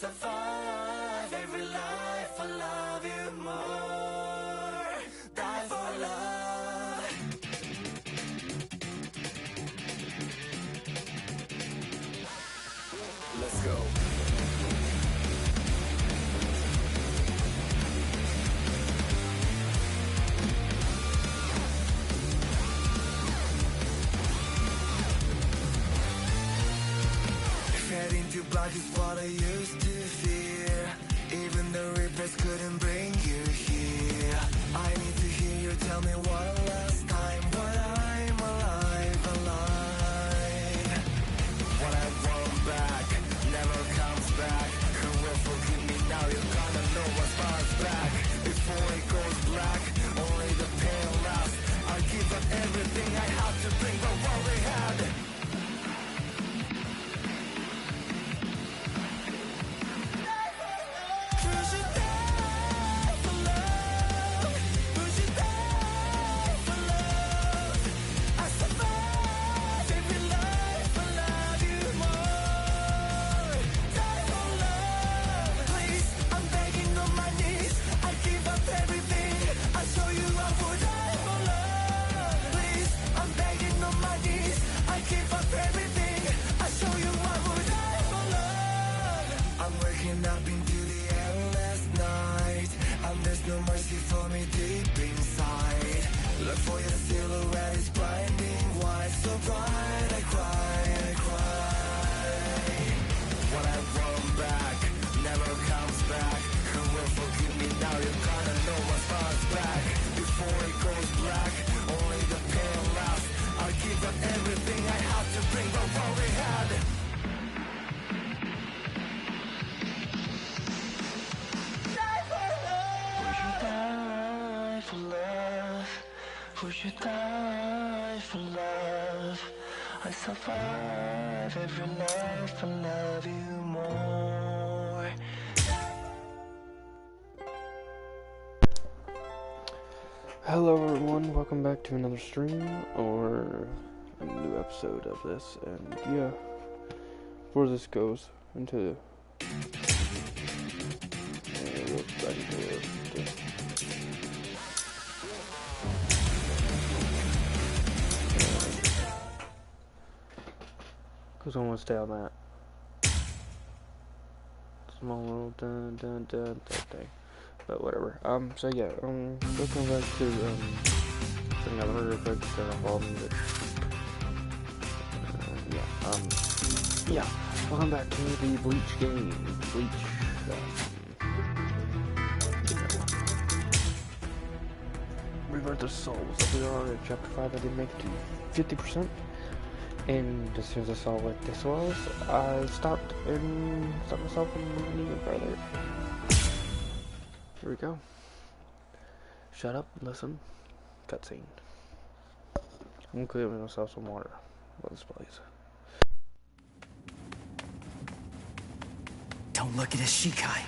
survive every life. I love you more. Die for love. Let's go. Heading to black is what I used to fear. Even the reapers couldn't bring you here. I need to hear you tell me one last time what I'm alive, alive. What I've won back never comes back. Who will forgive me now? You're gonna know what's far back. Before it goes black, only the pain lasts. I give up everything I have to bring back what we had. No mercy for me deep inside. Look for your silhouette, it's blinding white. So bright, I cry, I cry. What I've won back never comes back. Who will forgive me now? You're gonna know what's far back. Before it goes black, only the pain lasts. I'll give up everything I have to bring back what we had. Would you die for love? I survive every life. I love you more. Hello everyone, welcome back to another stream or a new episode of this. And yeah, before this goes into because I want to stay on that small little dun thing, but whatever. So yeah, welcome back to something I've heard real quick to follow me, but yeah, welcome back to the Bleach game. Rebirth of Souls. We are at chapter 5. I did make it to 50%. And as soon as I saw what this was, I stopped myself from moving even further. Here we go. Shut up, listen, cutscene. I'm clearing myself some water. Let's please. Don't look at his Shikai.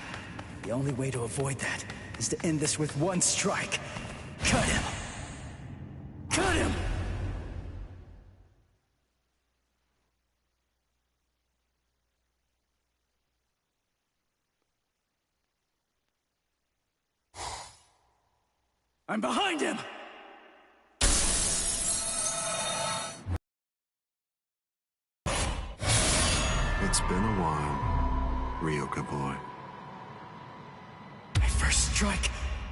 The only way to avoid that is to end this with one strike. Cut him! Cut him! I'm behind him! It's been a while, Ryoka boy. My first strike!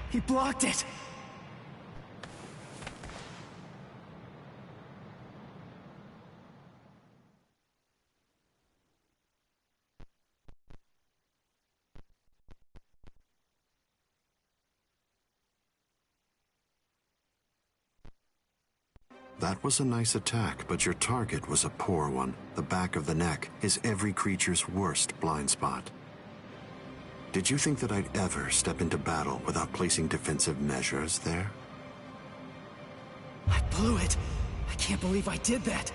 He blocked it! That was a nice attack, but your target was a poor one. The back of the neck is every creature's worst blind spot. Did you think that I'd ever step into battle without placing defensive measures there? I blew it. I can't believe I did that.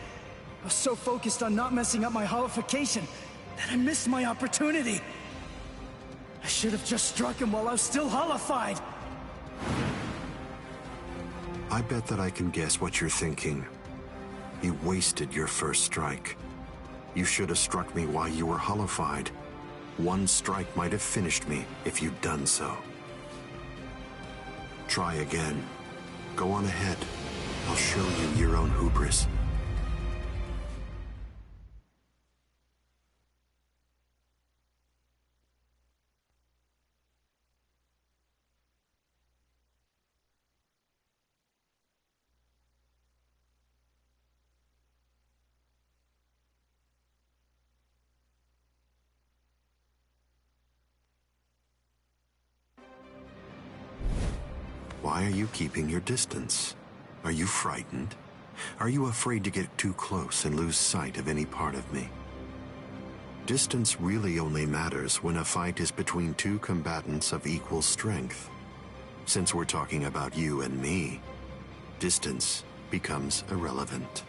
I was so focused on not messing up my holification that I missed my opportunity. I should have just struck him while I was still holified. I bet that I can guess what you're thinking. You wasted your first strike. You should have struck me while you were holified. One strike might have finished me if you'd done so. Try again. Go on ahead. I'll show you your own hubris. Why are you keeping your distance? Are you frightened? Are you afraid to get too close and lose sight of any part of me? Distance really only matters when a fight is between two combatants of equal strength. Since we're talking about you and me, distance becomes irrelevant.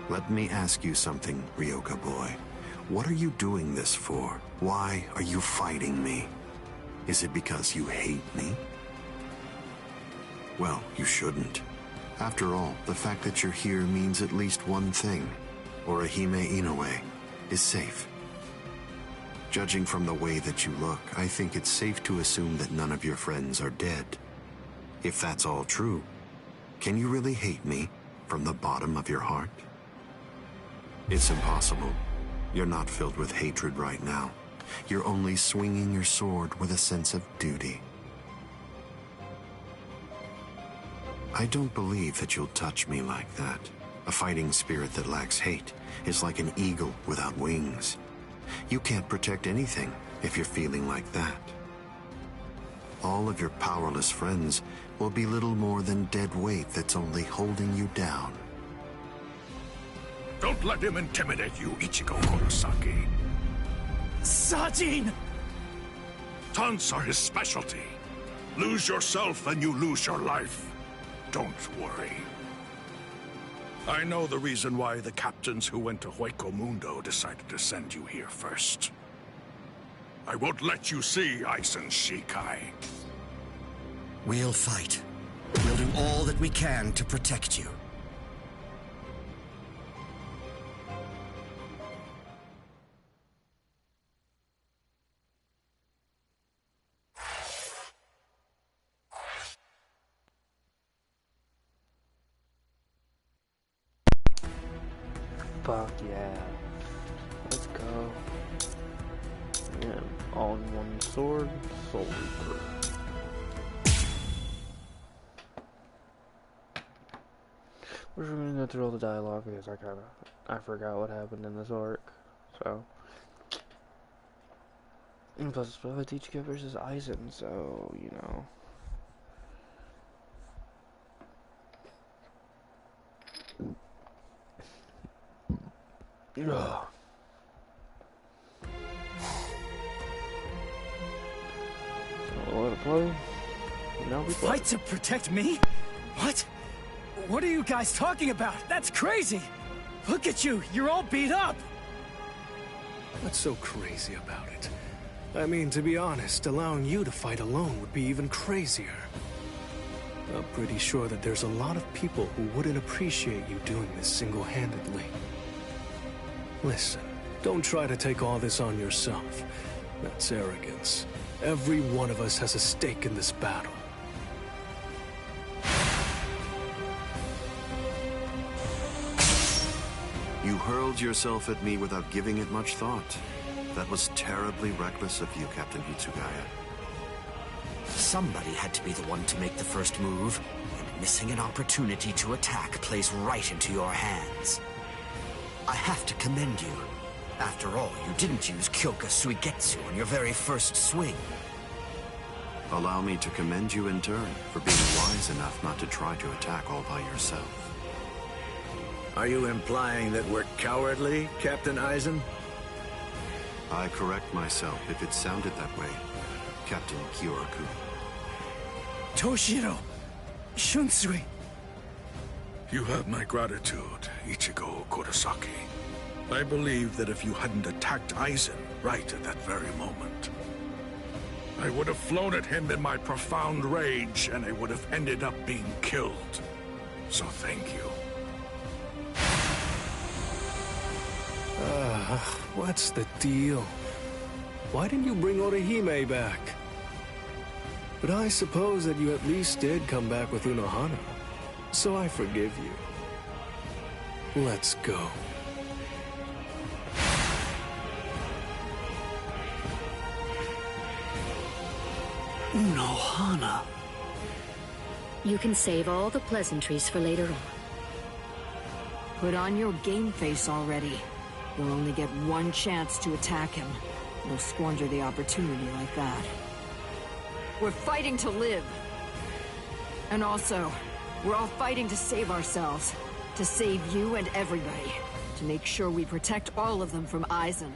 Let me ask you something, Ryoka boy. What are you doing this for? Why are you fighting me? Is it because you hate me? Well, you shouldn't. After all, the fact that you're here means at least one thing. Orihime Inoue is safe. Judging from the way that you look, I think it's safe to assume that none of your friends are dead. If that's all true, can you really hate me from the bottom of your heart? It's impossible. You're not filled with hatred right now. You're only swinging your sword with a sense of duty. I don't believe that you'll touch me like that. A fighting spirit that lacks hate is like an eagle without wings. You can't protect anything if you're feeling like that. All of your powerless friends will be little more than dead weight that's only holding you down. Don't let him intimidate you, Ichigo Kurosaki. Sajin! Taunts are his specialty. Lose yourself and you lose your life. Don't worry. I know the reason why the captains who went to Hueco Mundo decided to send you here first. I won't let you see Aizen Shikai. We'll fight. We'll do all that we can to protect you. Fuck yeah. Let's go. Yeah, all in one sword, Soul Reaper. We're just gonna go through all the dialogue because I forgot what happened in this arc. So. And plus it's probably Ichigo versus Aizen, so, you know. Ugh. So let it play. Now we Fight to protect me? What? What are you guys talking about? That's crazy! Look at you, you're all beat up! What's so crazy about it? I mean, to be honest, allowing you to fight alone would be even crazier. I'm pretty sure that there's a lot of people who wouldn't appreciate you doing this single-handedly. Listen, don't try to take all this on yourself. That's arrogance. Every one of us has a stake in this battle. You hurled yourself at me without giving it much thought. That was terribly reckless of you, Captain Hitsugaya. Somebody had to be the one to make the first move, and missing an opportunity to attack plays right into your hands. I have to commend you. After all, you didn't use Kyoka Suigetsu on your very first swing. Allow me to commend you in turn for being wise enough not to try to attack all by yourself. Are you implying that we're cowardly, Captain Aizen? I correct myself if it sounded that way, Captain Kyoraku. Toshiro! Shunsui! You have my gratitude, Ichigo Kurosaki. I believe that if you hadn't attacked Aizen right at that very moment, I would have flown at him in my profound rage, and I would have ended up being killed. So thank you. What's the deal? Why didn't you bring Orihime back? But I suppose that you at least did come back with Unohana, so I forgive you. Let's go. Unohana. You can save all the pleasantries for later on. Put on your game face already. You'll only get one chance to attack him. You'll squander the opportunity like that. We're fighting to live. And also, we're all fighting to save ourselves. To save you and everybody. To make sure we protect all of them from Aizen.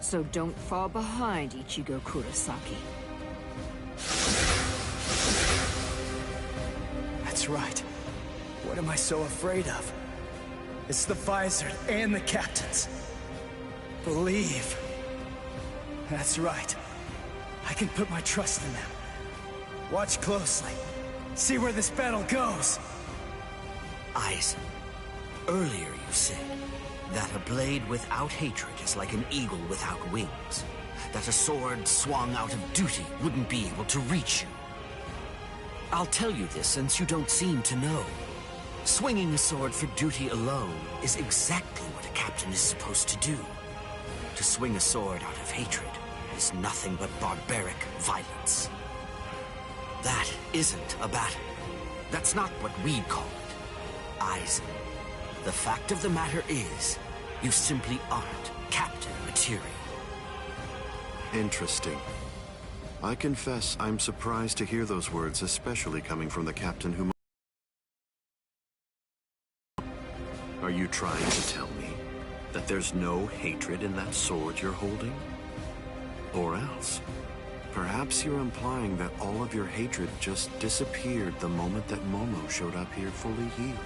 So don't fall behind, Ichigo Kurosaki. That's right. What am I so afraid of? It's the Vizard and the captains. Believe. That's right. I can put my trust in them. Watch closely. See where this battle goes. Aizen, earlier you said that a blade without hatred is like an eagle without wings. That a sword swung out of duty wouldn't be able to reach you. I'll tell you this since you don't seem to know. Swinging a sword for duty alone is exactly what a captain is supposed to do. To swing a sword out of hatred is nothing but barbaric violence. That isn't a battle. That's not what we'd call it. Aizen, the fact of the matter is, you simply aren't captain material. Interesting. I confess I'm surprised to hear those words, especially coming from the captain who... Are you trying to tell me that there's no hatred in that sword you're holding? Or else, perhaps you're implying that all of your hatred just disappeared the moment that Momo showed up here fully healed.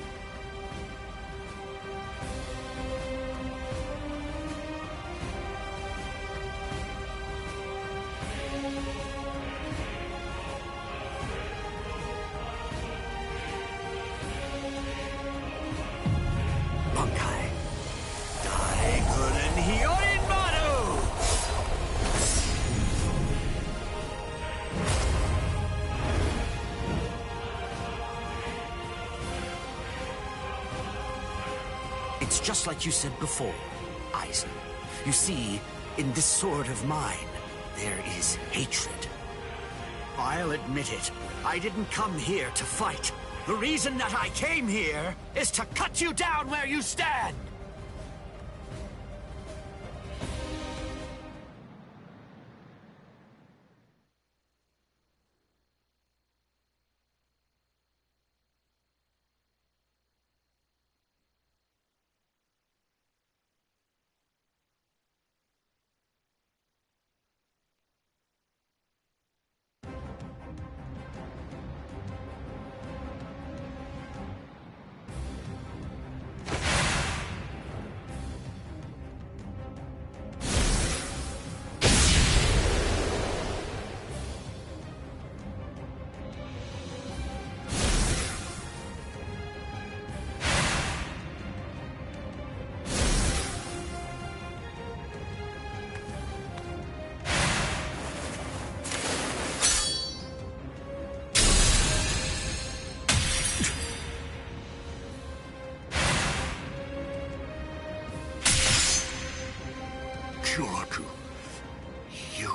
It's just like you said before, Aizen. You see, in this sword of mine, there is hatred. I'll admit it. I didn't come here to fight. The reason that I came here is to cut you down where you stand! Kyoraku, you...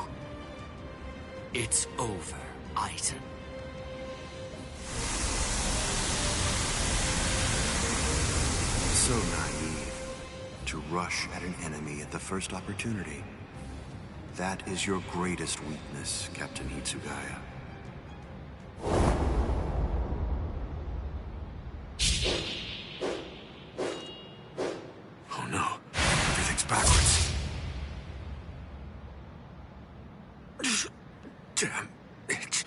It's over, Aizen. So naive. To rush at an enemy at the first opportunity. That is your greatest weakness, Captain Hitsugaya. Oh no, everything's backwards. Damn it.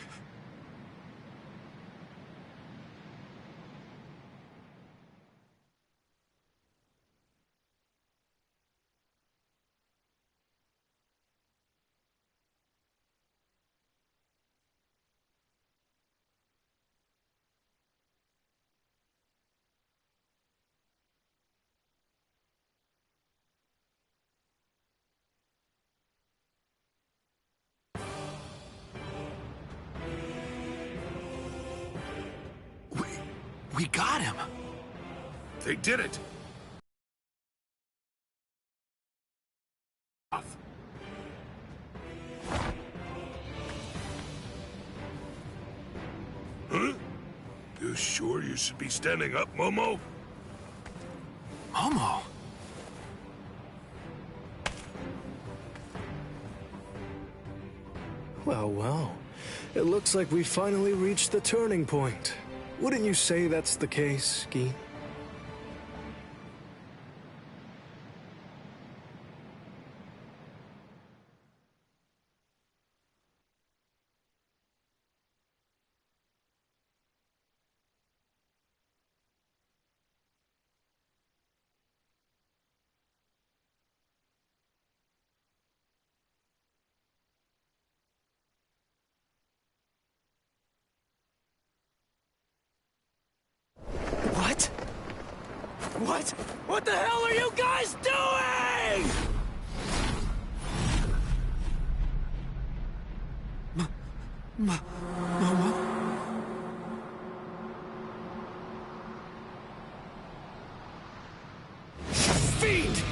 We got him! They did it! Huh? You sure you should be standing up, Momo? Momo? Well, well. It looks like we finally reached the turning point. Wouldn't you say that's the case, Gi? What? What? What the hell are you guys doing? Momo? Fiend!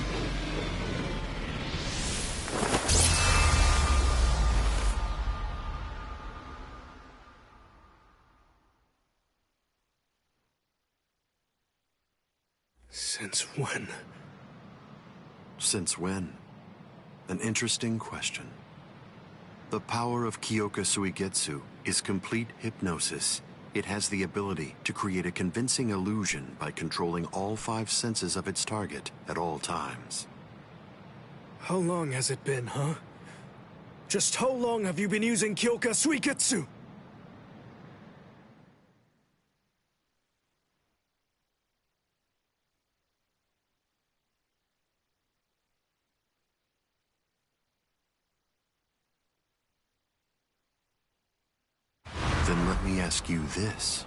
Since when? Since when? An interesting question. The power of Kyoka Suigetsu is complete hypnosis. It has the ability to create a convincing illusion by controlling all 5 senses of its target at all times. How long has it been, huh? Just how long have you been using Kyoka Suigetsu? Then let me ask you this.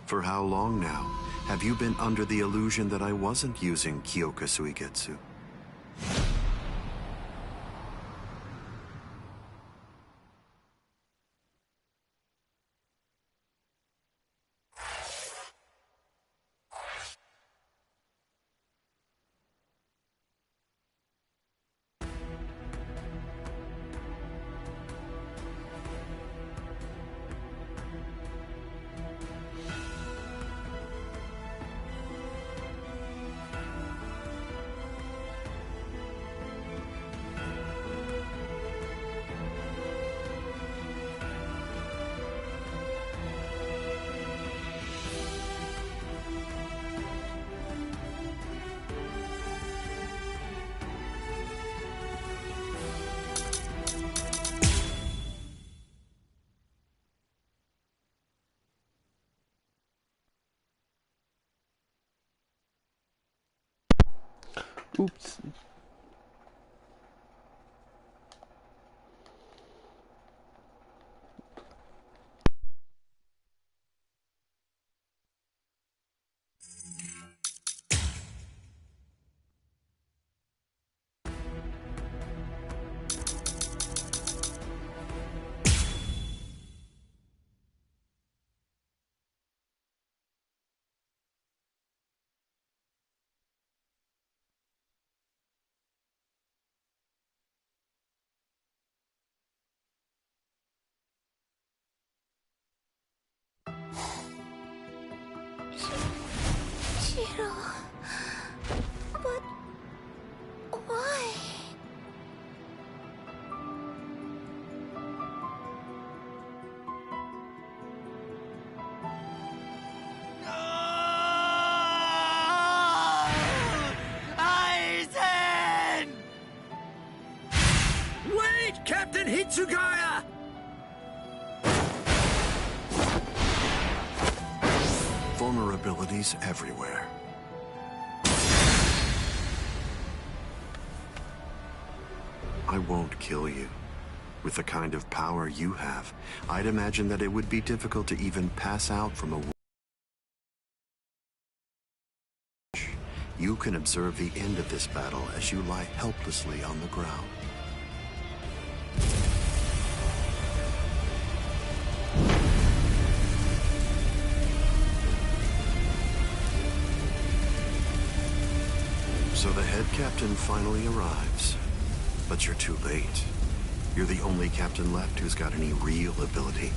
For how long now have you been under the illusion that I wasn't using Kyoka Suigetsu? Oops. Shiro... But... why? Aizen! Wait, Captain Hitsugaya! Vulnerabilities everywhere. I won't kill you. With the kind of power you have, I'd imagine that it would be difficult to even pass out from a wound. You can observe the end of this battle as you lie helplessly on the ground. So the head captain finally arrives. But you're too late. You're the only captain left who's got any real ability.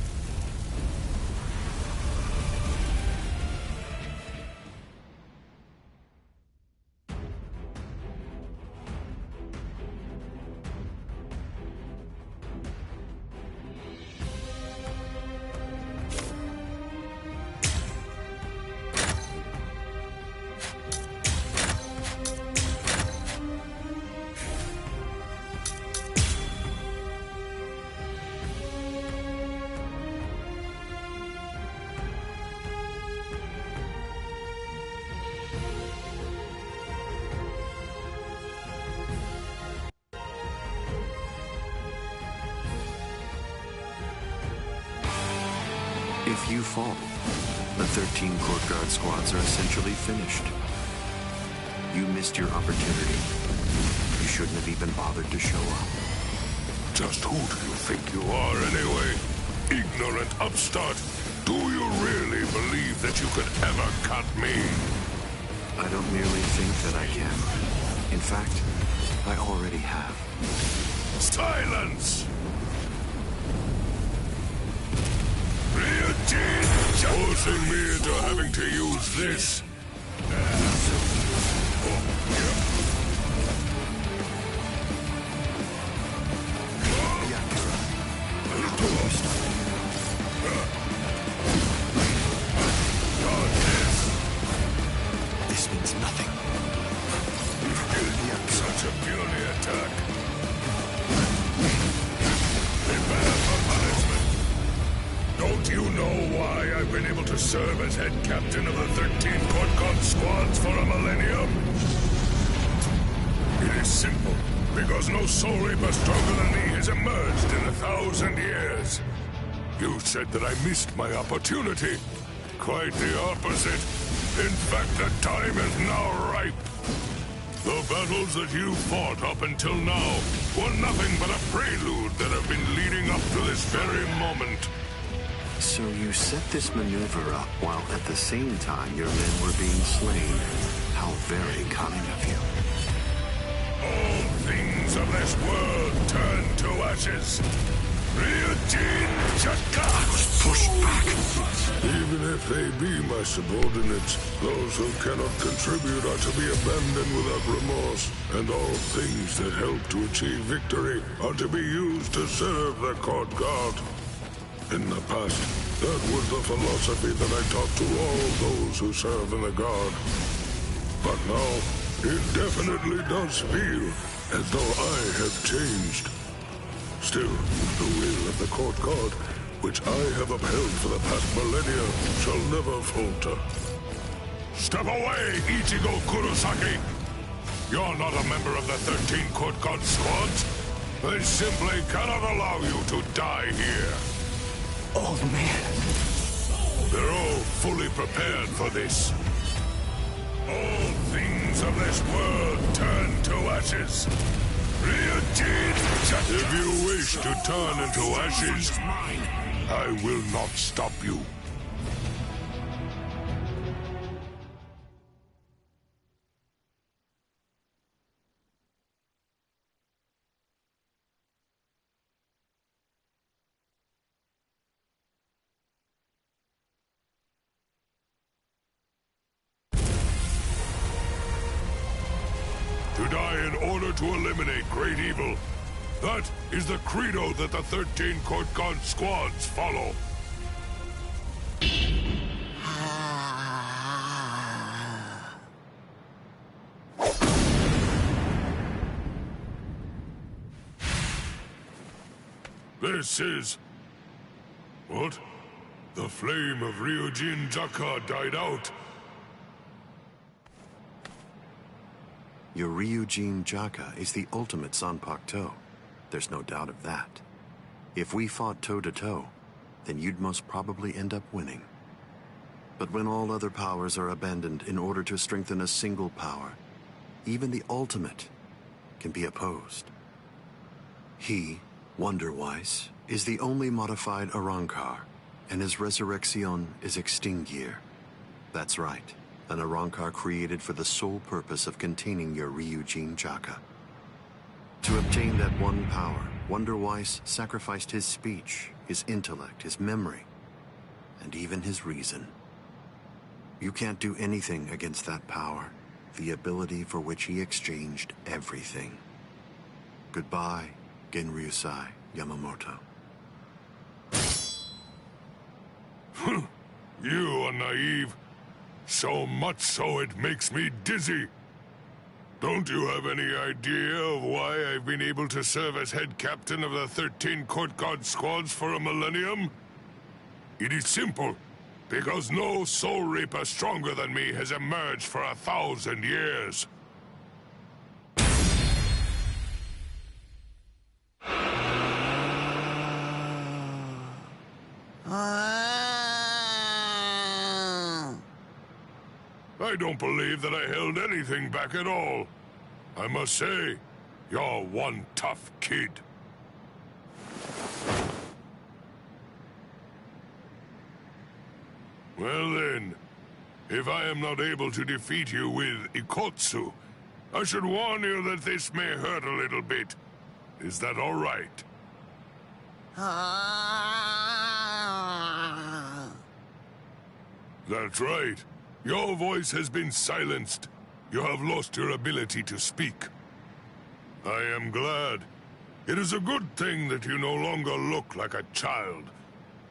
If you fall, the 13 court guard squads are essentially finished. You missed your opportunity. You shouldn't have even bothered to show up. Just who do you think you are anyway? Ignorant upstart. Do you really believe that you could ever cut me? I don't merely think that I can. In fact, I already have. Silence! Forcing me into having to use this. This means nothing. Such a puny attack. Prepare for punishment. Don't you know why I've been able to serve as head captain of the 13 court guard squads for a millennium? It is simple. Because no soul reaper stronger than me has emerged in 1,000 years. You said that I missed my opportunity. Quite the opposite. In fact, the time is now ripe. The battles that you fought up until now were nothing but a prelude that have been leading up to this very moment. So you set this maneuver up while at the same time your men were being slain. How very cunning of you. All things of this world turn to ashes. Ryujin Chaka! Push back! Even if they be my subordinates, those who cannot contribute are to be abandoned without remorse, and all things that help to achieve victory are to be used to serve the court guard. In the past, that was the philosophy that I taught to all those who serve in the guard. But now, it definitely does feel as though I have changed. Still, the will of the court guard, which I have upheld for the past millennia, shall never falter. Step away, Ichigo Kurosaki! You're not a member of the 13 court guard squads. They simply cannot allow you to die here. Old man. They're all fully prepared for this. All things of this world turn to ashes. If you wish to turn into ashes, I will not stop you. To die in order to eliminate great evil. That is the credo that the 13 court guard squads follow. This is... What? The flame of Ryujin Jaka died out. Your Ryujin Jaka is the ultimate Zanpakuto. There's no doubt of that. If we fought toe-to-toe, then you'd most probably end up winning. But when all other powers are abandoned in order to strengthen a single power, even the ultimate can be opposed. He, Wonderwise, is the only modified Arrancar, and his resurrection is Extinguir. That's right, an Arrancar created for the sole purpose of containing your Ryujin Jaka. To obtain that one power, Wonder Weiss sacrificed his speech, his intellect, his memory, and even his reason. You can't do anything against that power, the ability for which he exchanged everything. Goodbye, Genryusai Yamamoto. You are naive. So much so it makes me dizzy. Don't you have any idea of why I've been able to serve as head captain of the 13 Court Guard squads for a millennium? It is simple. Because no soul reaper stronger than me has emerged for 1,000 years. I don't believe that I held anything back at all. I must say, you're one tough kid. Well then, if I am not able to defeat you with Ikotsu, I should warn you that this may hurt a little bit. Is that all right? That's right. Your voice has been silenced. You have lost your ability to speak. I am glad. It is a good thing that you no longer look like a child.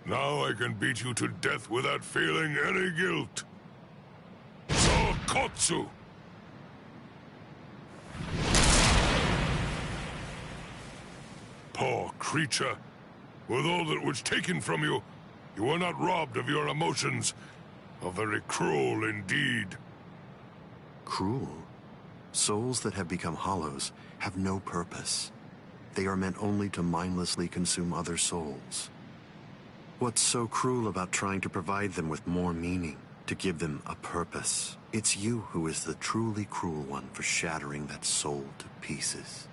Now I can beat you to death without feeling any guilt. Sokotsu! Poor creature. With all that was taken from you, you were not robbed of your emotions. How very cruel indeed. Cruel? Souls that have become hollows have no purpose. They are meant only to mindlessly consume other souls. What's so cruel about trying to provide them with more meaning, to give them a purpose? It's you who is the truly cruel one for shattering that soul to pieces.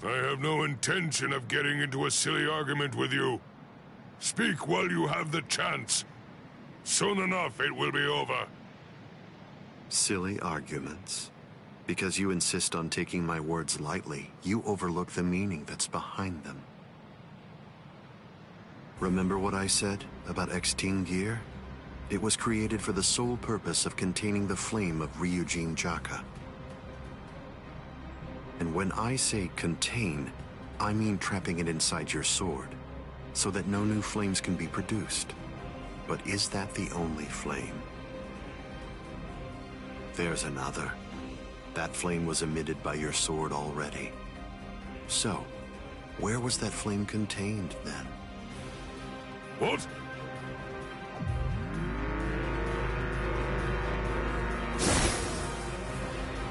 I have no intention of getting into a silly argument with you. Speak while you have the chance. Soon enough, it will be over. Silly arguments? Because you insist on taking my words lightly, you overlook the meaning that's behind them. Remember what I said about X-Team gear? It was created for the sole purpose of containing the flame of Ryujin Jaka. And when I say contain, I mean trapping it inside your sword, so that no new flames can be produced. But is that the only flame? There's another. That flame was emitted by your sword already. So, where was that flame contained then? What?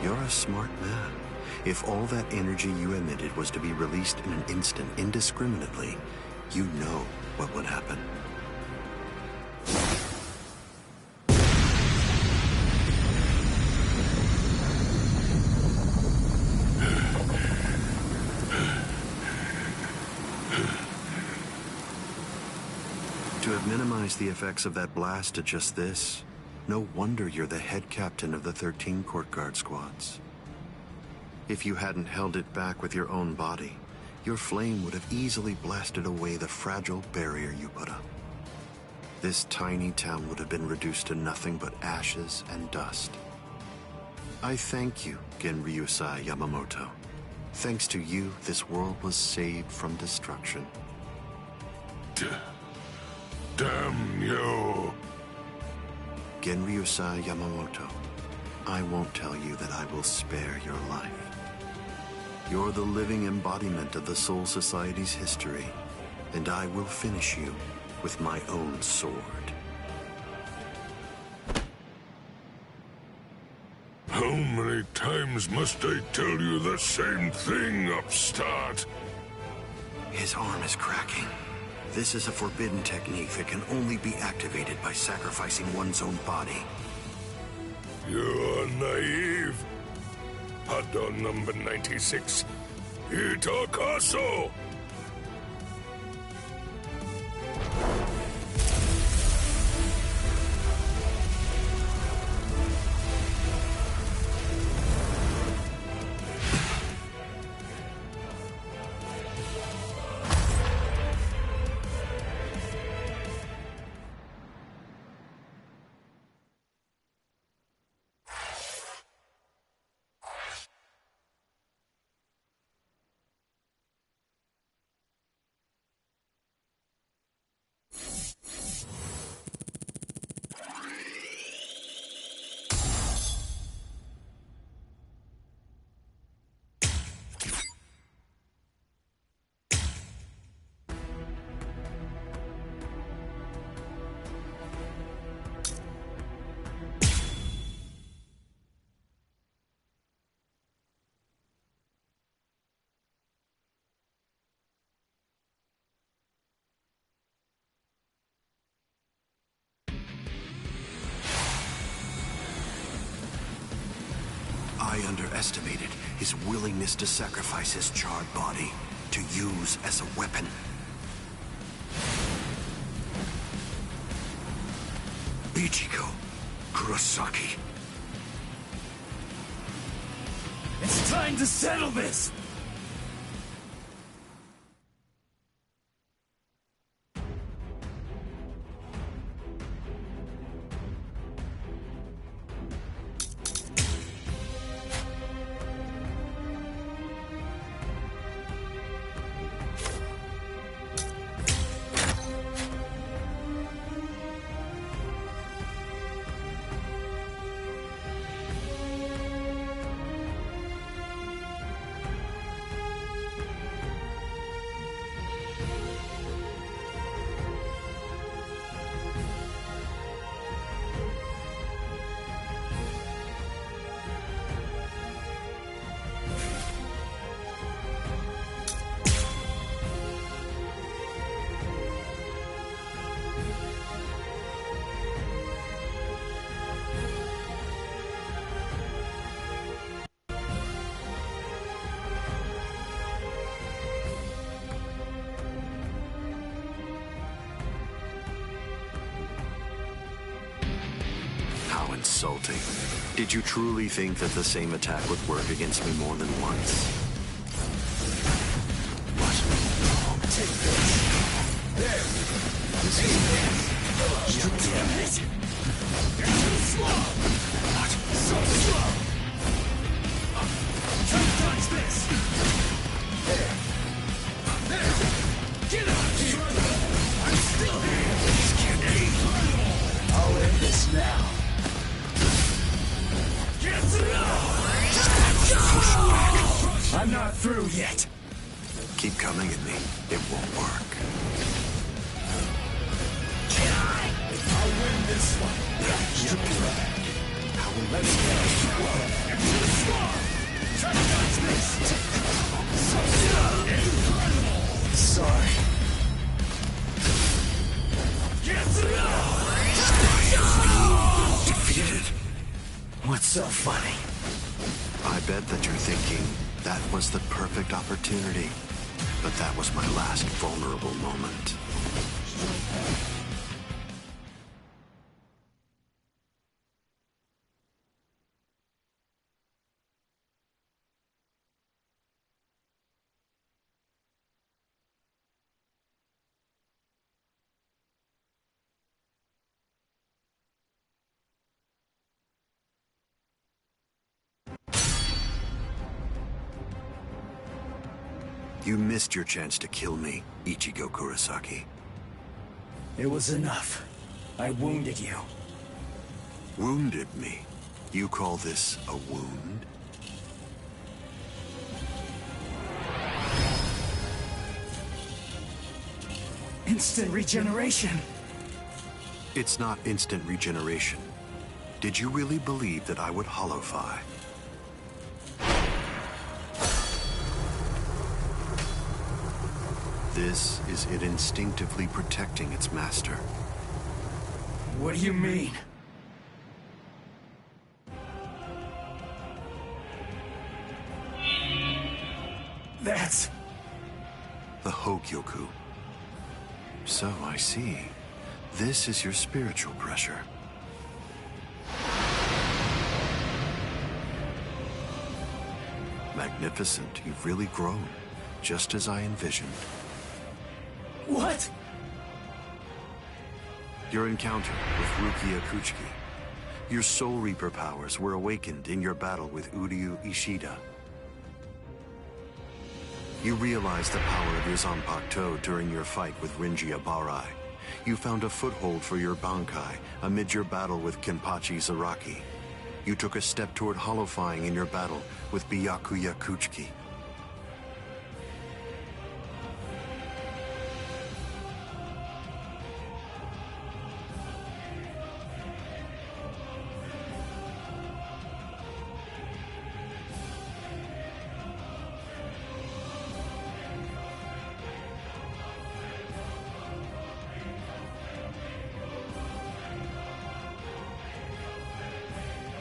You're a smart man. If all that energy you emitted was to be released in an instant, indiscriminately, you know what would happen. To have minimized the effects of that blast to just this, no wonder you're the head captain of the 13 Court Guard squads. If you hadn't held it back with your own body, your flame would have easily blasted away the fragile barrier you put up. This tiny town would have been reduced to nothing but ashes and dust. I thank you, Genryusai Yamamoto. Thanks to you, this world was saved from destruction. Damn you! Genryusai Yamamoto, I won't tell you that I will spare your life. You're the living embodiment of the Soul Society's history, and I will finish you with my own sword. How many times must I tell you the same thing, upstart? His arm is cracking. This is a forbidden technique that can only be activated by sacrificing one's own body. You're naive. Hado number 96. Itakaso! I underestimated his willingness to sacrifice his charred body to use as a weapon. Ichigo Kurosaki. It's time to settle this! How insulting. Did you truly think that the same attack would work against me more than once? What? Take this. There. This is You damn it. You're too slow. What? So slow. Try to dodge this. There. There. Get out of here. I'm still here. This can't be. I'll end this now. I'm not through yet. Keep coming at me. It won't work. I'll win this one. How will Let's go. You're too slow. Try to dodge this. Sorry. defeated? What's so funny? I bet that you're thinking that was the perfect opportunity. But that was my last vulnerable moment. You missed your chance to kill me, Ichigo Kurosaki. It was enough. I wounded you. Wounded me? You call this a wound? Instant regeneration. It's not instant regeneration. Did you really believe that I would holofy? This is it instinctively protecting its master. What do you mean? That's... the Hogyoku. So I see. This is your spiritual pressure. Magnificent. You've really grown. Just as I envisioned. What? Your encounter with Rukia Kuchiki. Your Soul Reaper powers were awakened in your battle with Uryu Ishida. You realized the power of your Zanpakuto during your fight with Rinji Abarai. You found a foothold for your Bankai amid your battle with Kenpachi Zaraki. You took a step toward holofying in your battle with Byakuya Kuchiki.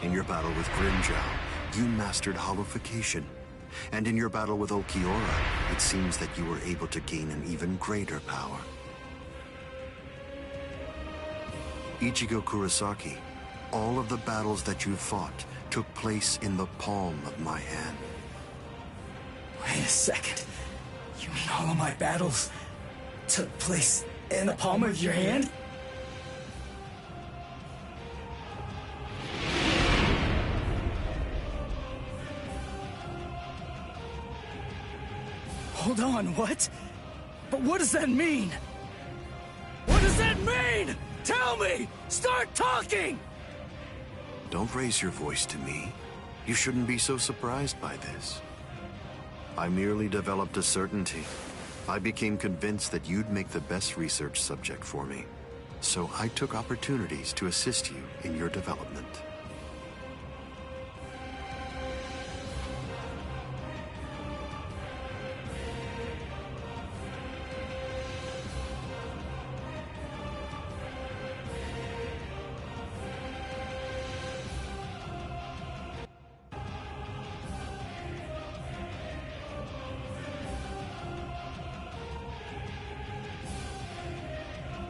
In your battle with Grimjow, you mastered holofication. And in your battle with Ulquiorra, it seems that you were able to gain an even greater power. Ichigo Kurosaki, all of the battles that you fought took place in the palm of my hand. Wait a second. You mean all of my battles took place in the palm of your hand? Hold on, what? But what does that mean? What does that mean? Tell me! Start talking! Don't raise your voice to me. You shouldn't be so surprised by this. I merely developed a certainty. I became convinced that you'd make the best research subject for me. So I took opportunities to assist you in your development.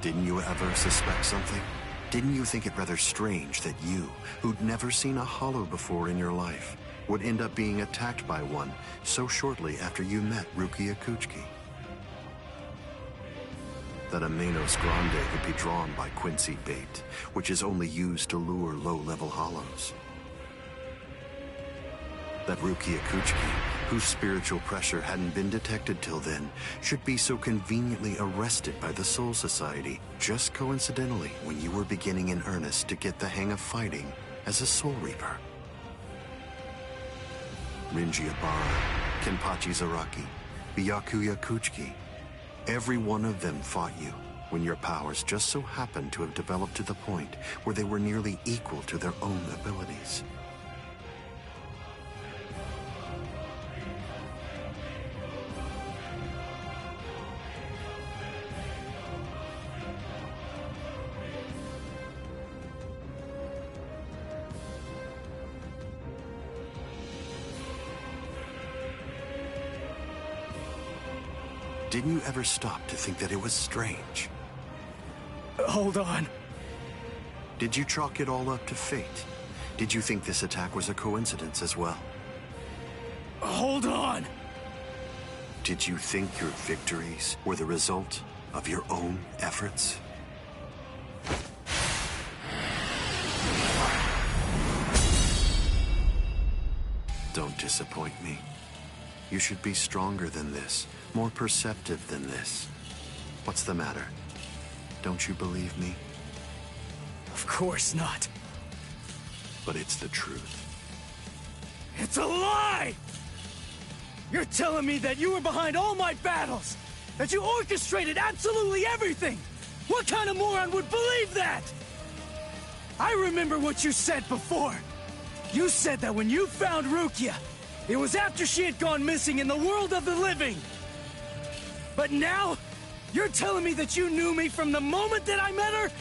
Didn't you ever suspect something? Didn't you think it rather strange that you, who'd never seen a hollow before in your life, would end up being attacked by one so shortly after you met Rukia Kuchiki? That a Manos Grande would be drawn by Quincy bait, which is only used to lure low-level hollows. That Rukia Kuchiki, whose spiritual pressure hadn't been detected till then, should be so conveniently arrested by the Soul Society just coincidentally when you were beginning in earnest to get the hang of fighting as a Soul Reaper. Rinji Ibarra, Kenpachi Zaraki, Byakuya Kuchiki, every one of them fought you when your powers just so happened to have developed to the point where they were nearly equal to their own abilities. Didn't you ever stop to think that it was strange? Hold on. Did you chalk it all up to fate? Did you think this attack was a coincidence as well? Hold on! Did you think your victories were the result of your own efforts? Don't disappoint me. You should be stronger than this, more perceptive than this. What's the matter? Don't you believe me? Of course not. But it's the truth. It's a lie! You're telling me that you were behind all my battles! That you orchestrated absolutely everything! What kind of moron would believe that? I remember what you said before. You said that when you found Rukia, it was after she had gone missing in the world of the living. But now, you're telling me that you knew me from the moment that I met her?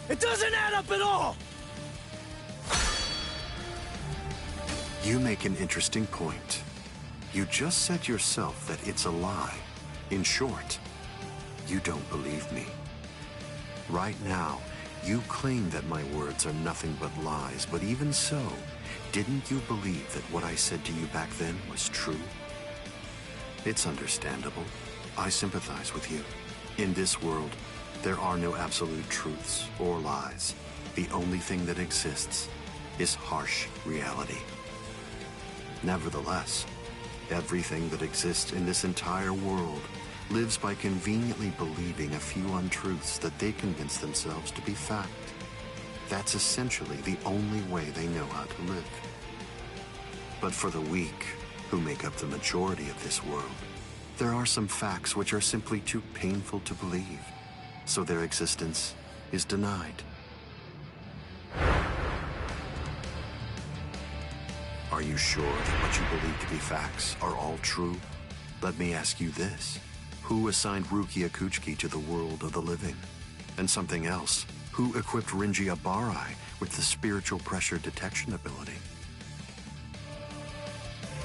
It doesn't add up at all! You make an interesting point. You just said yourself that it's a lie. In short, you don't believe me. Right now, you claim that my words are nothing but lies, but even so, didn't you believe that what I said to you back then was true? It's understandable. I sympathize with you. In this world, there are no absolute truths or lies. The only thing that exists is harsh reality. Nevertheless, everything that exists in this entire world lives by conveniently believing a few untruths that they convince themselves to be fact. That's essentially the only way they know how to live. But for the weak, who make up the majority of this world, there are some facts which are simply too painful to believe, so their existence is denied. Are you sure that what you believe to be facts are all true? Let me ask you this. Who assigned Rukia Kuchiki to the world of the living? And something else. Who equipped Rinji Abarai with the spiritual pressure detection ability?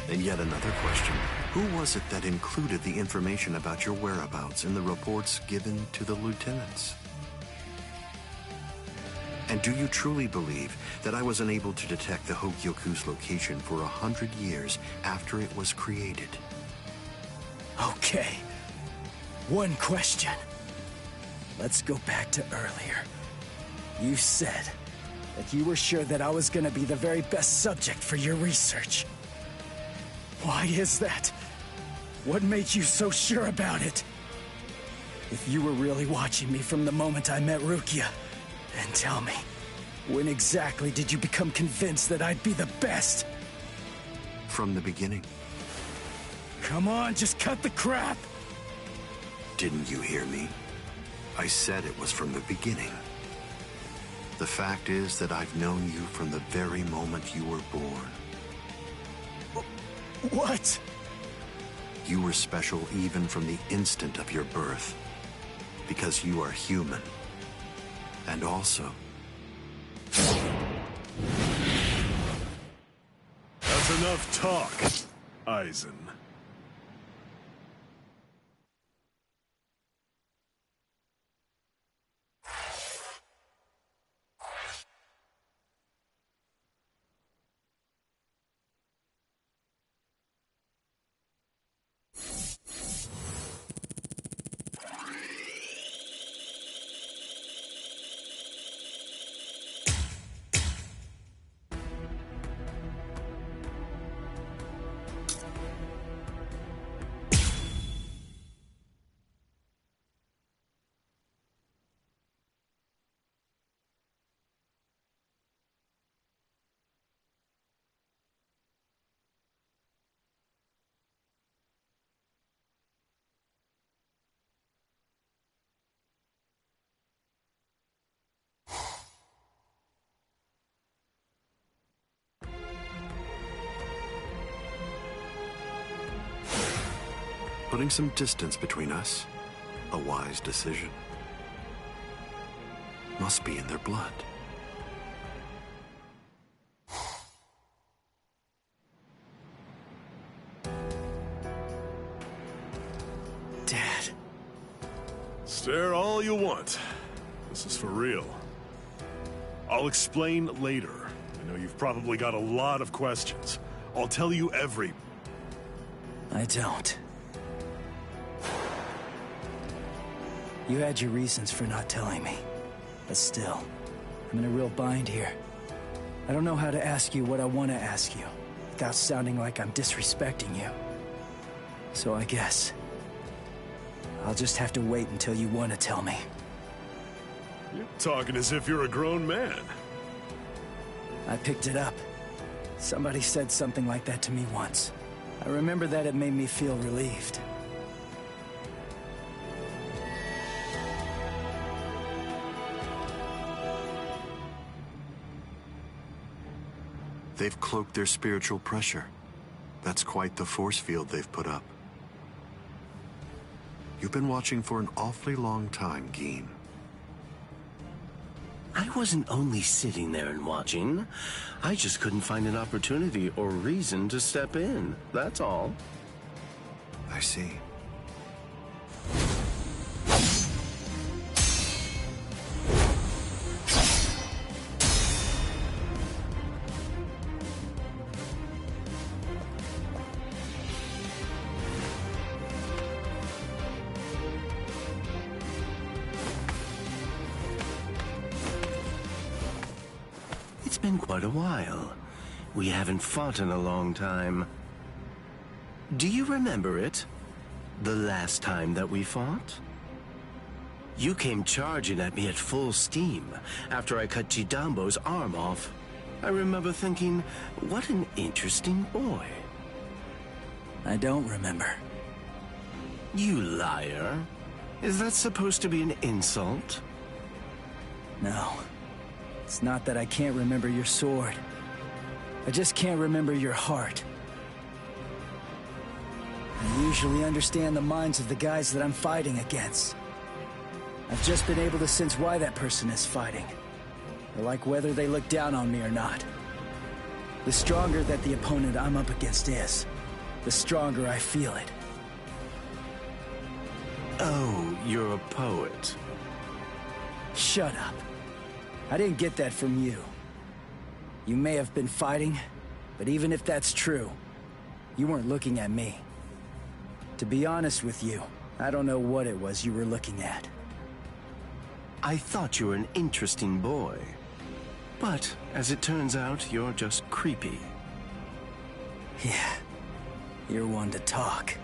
And yet another question. Who was it that included the information about your whereabouts in the reports given to the lieutenants? And do you truly believe that I was unable to detect the Hogyoku's location for 100 years after it was created? Okay. One question. Let's go back to earlier. You said that you were sure that I was gonna be the very best subject for your research. Why is that? What made you so sure about it? If you were really watching me from the moment I met Rukia, then tell me, when exactly did you become convinced that I'd be the best? From the beginning. Come on, just cut the crap! Didn't you hear me? I said it was from the beginning. The fact is that I've known you from the very moment you were born. What? You were special even from the instant of your birth. Because you are human. And also... That's enough talk, Aizen. Putting some distance between us, a wise decision. Must be in their blood. Dad. Stare all you want. This is for real. I'll explain later. I know you've probably got a lot of questions. I'll tell you every... I don't. You had your reasons for not telling me. But still, I'm in a real bind here. I don't know how to ask you what I want to ask you, without sounding like I'm disrespecting you. So I guess... I'll just have to wait until you want to tell me. You're talking as if you're a grown man. I picked it up. Somebody said something like that to me once. I remember that it made me feel relieved. They've cloaked their spiritual pressure. That's quite the force field they've put up. You've been watching for an awfully long time, Geen. I wasn't only sitting there and watching. I just couldn't find an opportunity or reason to step in. That's all. I see. It's been quite a while. We haven't fought in a long time. Do you remember it? The last time that we fought? You came charging at me at full steam after I cut Chidambo's arm off. I remember thinking, what an interesting boy. I don't remember. You liar. Is that supposed to be an insult? No. It's not that I can't remember your sword. I just can't remember your heart. I usually understand the minds of the guys that I'm fighting against. I've just been able to sense why that person is fighting. Or like whether they look down on me or not. The stronger that the opponent I'm up against is, the stronger I feel it. Oh, you're a poet. Shut up. I didn't get that from you. You may have been fighting, but even if that's true, you weren't looking at me. To be honest with you, I don't know what it was you were looking at. I thought you were an interesting boy. But, as it turns out, you're just creepy. Yeah, you're one to talk.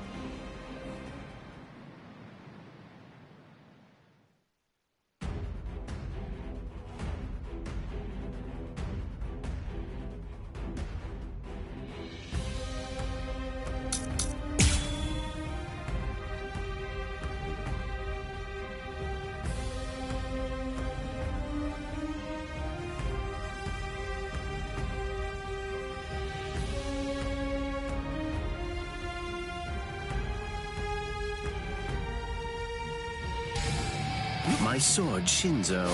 My sword, Shinzo,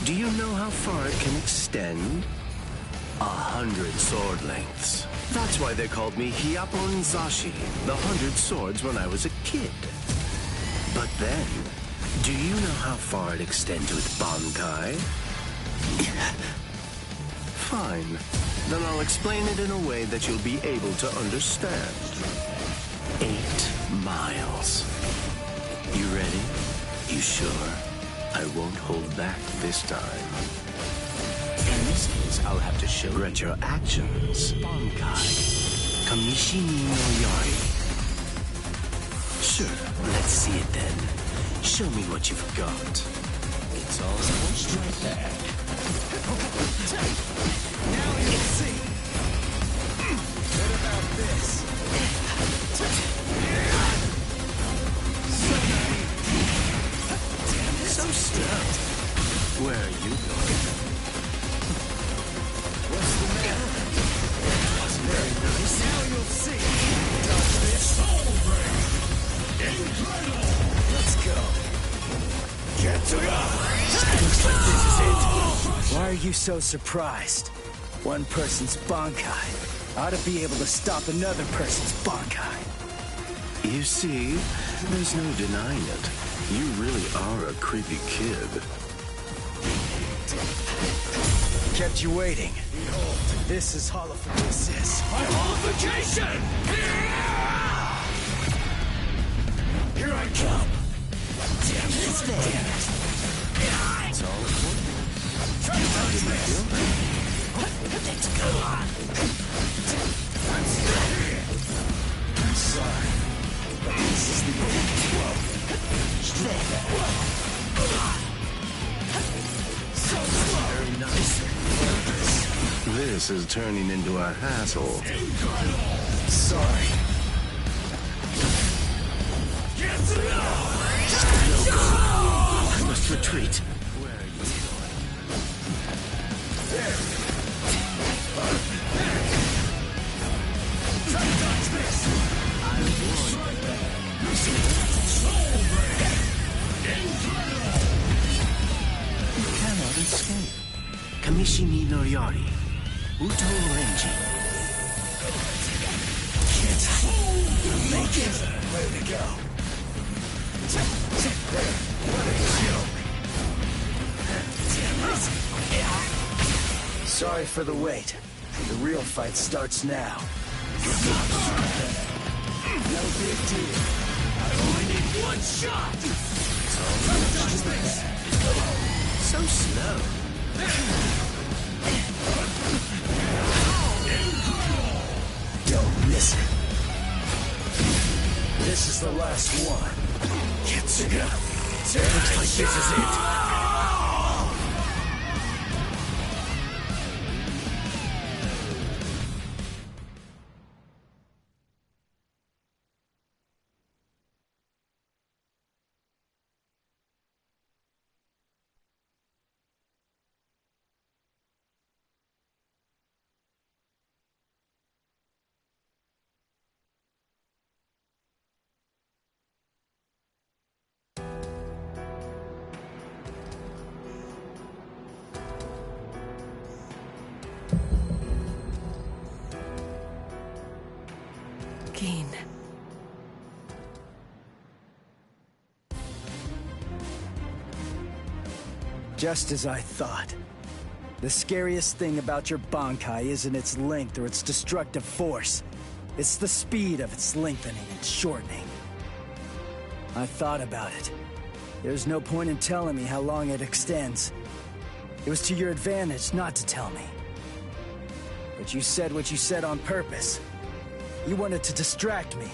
do you know how far it can extend? 100 sword lengths. That's why they called me Hyapon Zashi, the 100 swords when I was a kid. But then, do you know how far it extends with Bankai? Fine. Then I'll explain it in a way that you'll be able to understand. 8 miles. You ready? You sure? I won't hold back this time. In this case, I'll have to show regret your actions. Bankai. Kamishimi no Yari. Sure, let's see it then. Show me what you've got. It's almost right there. Now you'll see. What about this? So stuffed. Where are you going? What's the matter? Wasn't very nice. Now you'll see. Dodge this. Soul Break! Incredible! Let's go. Get to go! Looks like this is it. Why are you so surprised? One person's Bankai ought to be able to stop another person's Bankai. You see, there's no denying it. You really are a creepy kid. Kept you waiting. Behold, this is holophagesis. My holification! Here I come! Damn it! It's there. It's all important. Try to touch this! Let's go. I'm still here! I'm sorry. But this is the end. So slow! Very nice. This is turning into a hassle. Incredible! Sorry. Get to go! No go. I must retreat. Where are you There! Try to dodge this! I warned you. Soul Break! Incredible! You cannot escape. Kamishimi no Yari. Uto Renji. Can't make it. Way to go. Sorry for the wait. The real fight starts now. No big deal. I only need one shot! So slow. Don't miss it. This is the last one. Kitsuga! Looks like this is it. Just as I thought. The scariest thing about your Bankai isn't its length or its destructive force. It's the speed of its lengthening and shortening. I thought about it. There's no point in telling me how long it extends. It was to your advantage not to tell me. But you said what you said on purpose. You wanted to distract me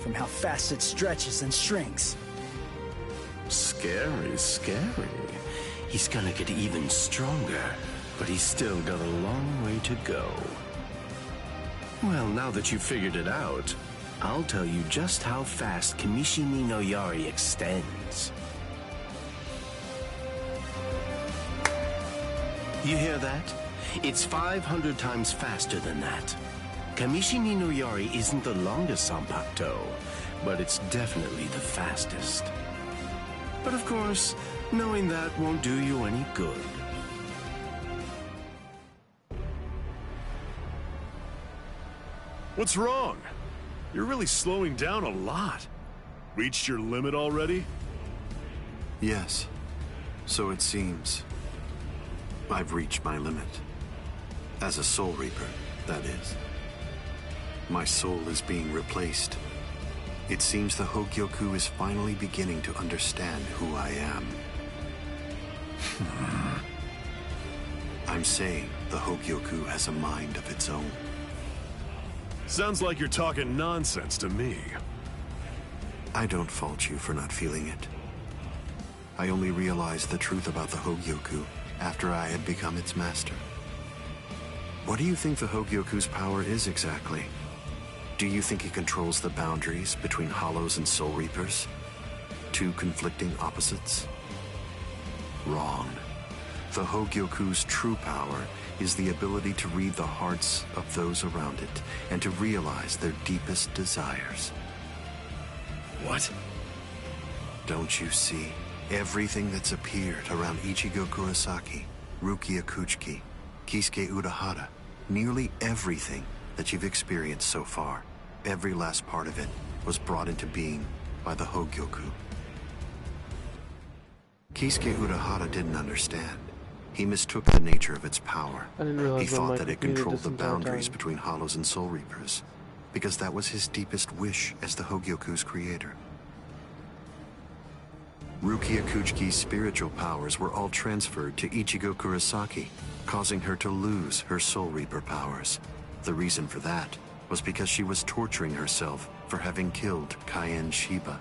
from how fast it stretches and shrinks. Scary, scary. He's gonna get even stronger, but he's still got a long way to go. Well, now that you've figured it out, I'll tell you just how fast Kamishini no Yari extends. You hear that? It's 500 times faster than that. Kamishini no Yari isn't the longest Zanpakuto, but it's definitely the fastest. But of course, knowing that won't do you any good. What's wrong? You're really slowing down a lot. Reached your limit already? Yes, so it seems. I've reached my limit. As a Soul Reaper, that is. My soul is being replaced. It seems the Hogyoku is finally beginning to understand who I am. I'm saying the Hogyoku has a mind of its own. Sounds like you're talking nonsense to me. I don't fault you for not feeling it. I only realized the truth about the Hogyoku after I had become its master. What do you think the Hogyoku's power is exactly? Do you think it controls the boundaries between Hollows and Soul Reapers? Two conflicting opposites? Wrong. The Hogyoku's true power is the ability to read the hearts of those around it and to realize their deepest desires. What? Don't you see? Everything that's appeared around Ichigo Kurosaki, Rukia Kuchiki, Kisuke Urahara, nearly everything that you've experienced so far, every last part of it was brought into being by the Hogyoku. Kisuke Urahara didn't understand. He mistook the nature of its power. He thought that it controlled the boundaries between Hollows and Soul Reapers, because that was his deepest wish as the Hogyoku's creator. Rukia Kuchiki's spiritual powers were all transferred to Ichigo Kurosaki, causing her to lose her Soul Reaper powers. The reason for that was because she was torturing herself for having killed Kaien Shiba.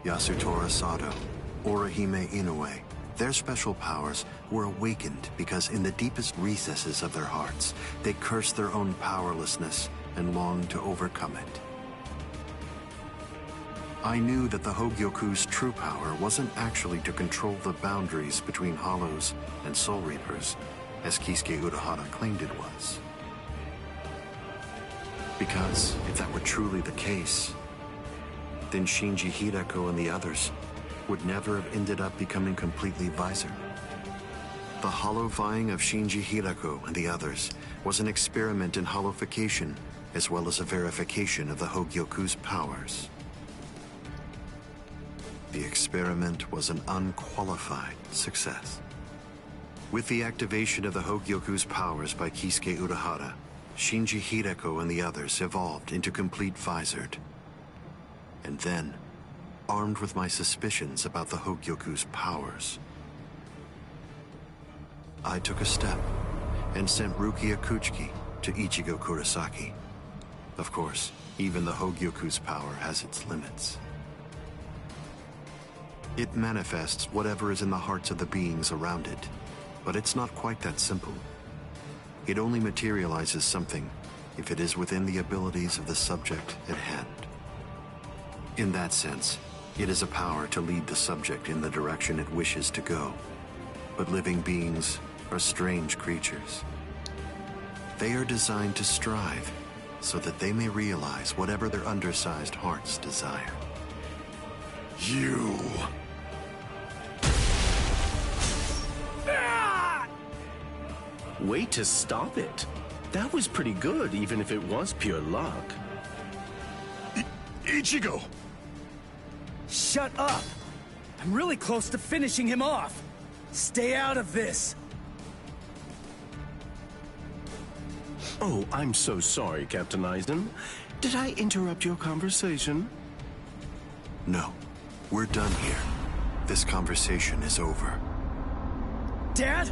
Yasutora Sato, Orihime Inoue, their special powers were awakened because in the deepest recesses of their hearts, they cursed their own powerlessness and longed to overcome it. I knew that the Hogyoku's true power wasn't actually to control the boundaries between Hollows and Soul Reapers, as Kisuke Urahara claimed it was. Because if that were truly the case, then Shinji Hideko and the others would never have ended up becoming completely visored. The hollow-vying of Shinji Hideko and the others was an experiment in hollowification, as well as a verification of the Hogyoku's powers. The experiment was an unqualified success. With the activation of the Hogyoku's powers by Kisuke Urahara, Shinji Hideko and the others evolved into complete visored. And then, armed with my suspicions about the Hogyoku's powers, I took a step and sent Rukia Kuchiki to Ichigo Kurosaki. Of course, even the Hogyoku's power has its limits. It manifests whatever is in the hearts of the beings around it, but it's not quite that simple. It only materializes something if it is within the abilities of the subject at hand. In that sense, it is a power to lead the subject in the direction it wishes to go. But living beings are strange creatures. They are designed to strive so that they may realize whatever their undersized hearts desire. You... Way to stop it. That was pretty good, even if it was pure luck. Ichigo! Shut up! I'm really close to finishing him off. Stay out of this. Oh, I'm so sorry, Captain Eisen. Did I interrupt your conversation? No. We're done here. This conversation is over. Dad?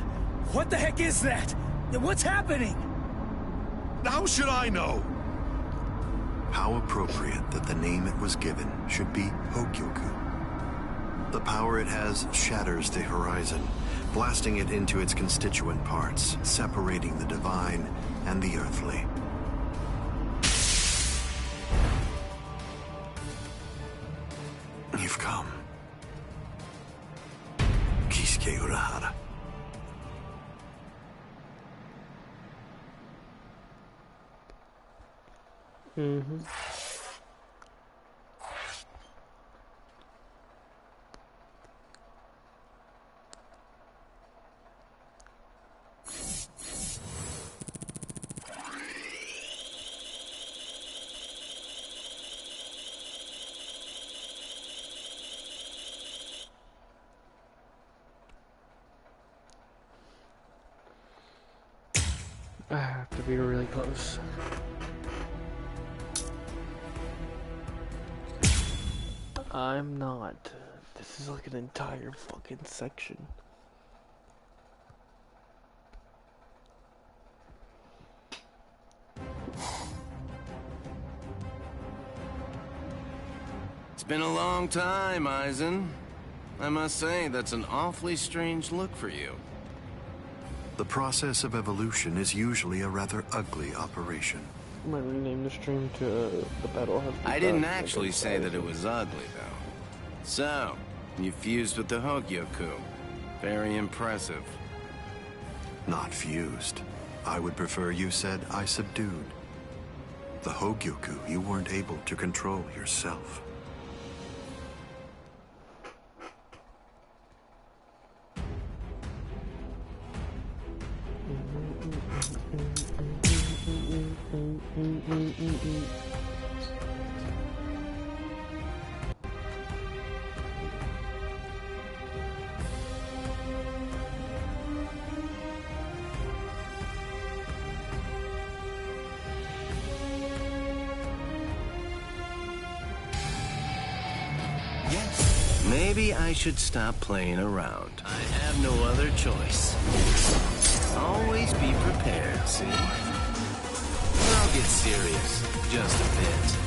What the heck is that? What's happening? How should I know? How appropriate that the name it was given should be Hogyoku. The power it has shatters the horizon, blasting it into its constituent parts, separating the divine and the earthly. You've come. Kisuke Urahara. I have to be really close. I'm not. This is like an entire fucking section. It's been a long time, Eisen. I must say, that's an awfully strange look for you. The process of evolution is usually a rather ugly operation. I might rename the stream to the Battle of the I didn't Gods actually against say that Eisen. it was ugly, though. So, you fused with the Hogyoku. Very impressive. Not fused. I would prefer you said I subdued. The Hogyoku you weren't able to control yourself. Maybe I should stop playing around. I have no other choice. Always be prepared, see? I'll get serious, just a bit.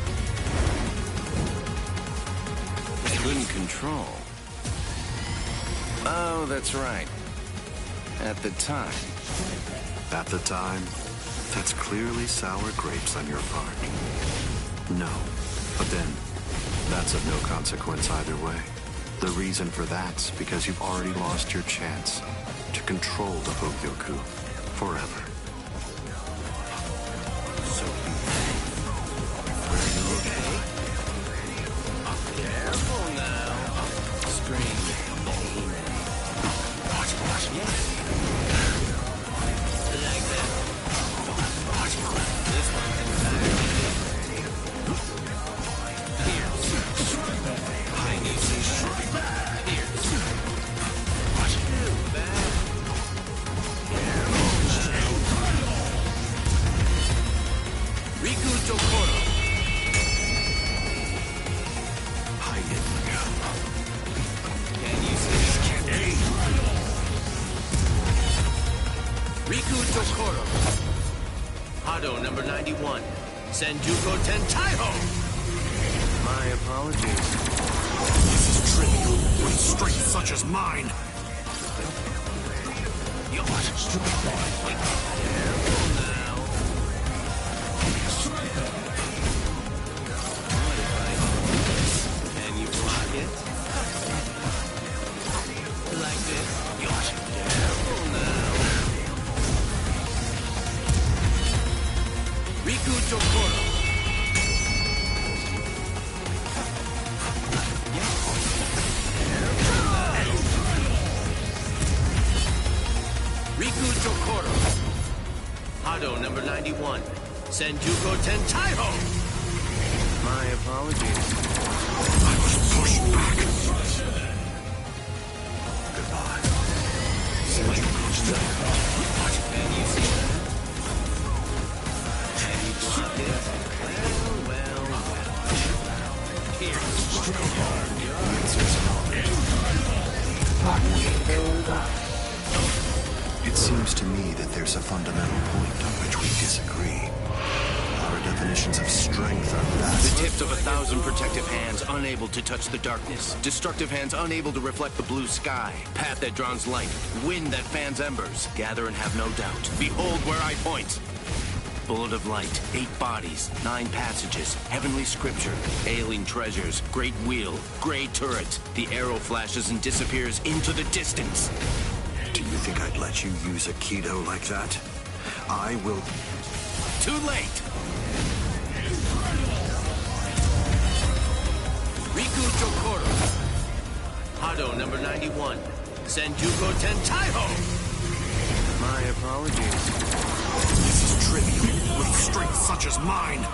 Couldn't control. Oh, that's right. At the time. At the time, that's clearly sour grapes on your part. No, but then, that's of no consequence either way. The reason for that's because you've already lost your chance to control the Hogyoku forever. So, are you okay? Careful now. Scream. Yeah. Like that. This one entirely. Here. Can you see that? Here. Too bad. Careful now. Riku Jokoro. Hide it. Can you see it? Riku Jokoro. Hado number 91. Senjuko Tentaiho. My apologies. This is trivial with strength such as mine. Careful now. What if I do this? Can you block it? Like this? Careful now. Riku Jokoro. Riku Jokoro. Hado number 91. Senjuko Tentaiho. My apologies. I was pushed back. It seems to me that there's a fundamental point on which we disagree. Our definitions of strength are vast. The tips of 1,000 protective hands unable to touch the darkness. Destructive hands unable to reflect the blue sky. Path that draws light. Wind that fans embers. Gather and have no doubt. Behold where I point. Bullet of light, 8 bodies, 9 passages, heavenly scripture, alien treasures, great wheel, gray turret. The arrow flashes and disappears into the distance. Do you think I'd let you use a Kido like that? I will... Too late! Riku Jokoro. Hado number 91. Senjuko Tentaiho! My apologies. This is trivial with strength such as mine.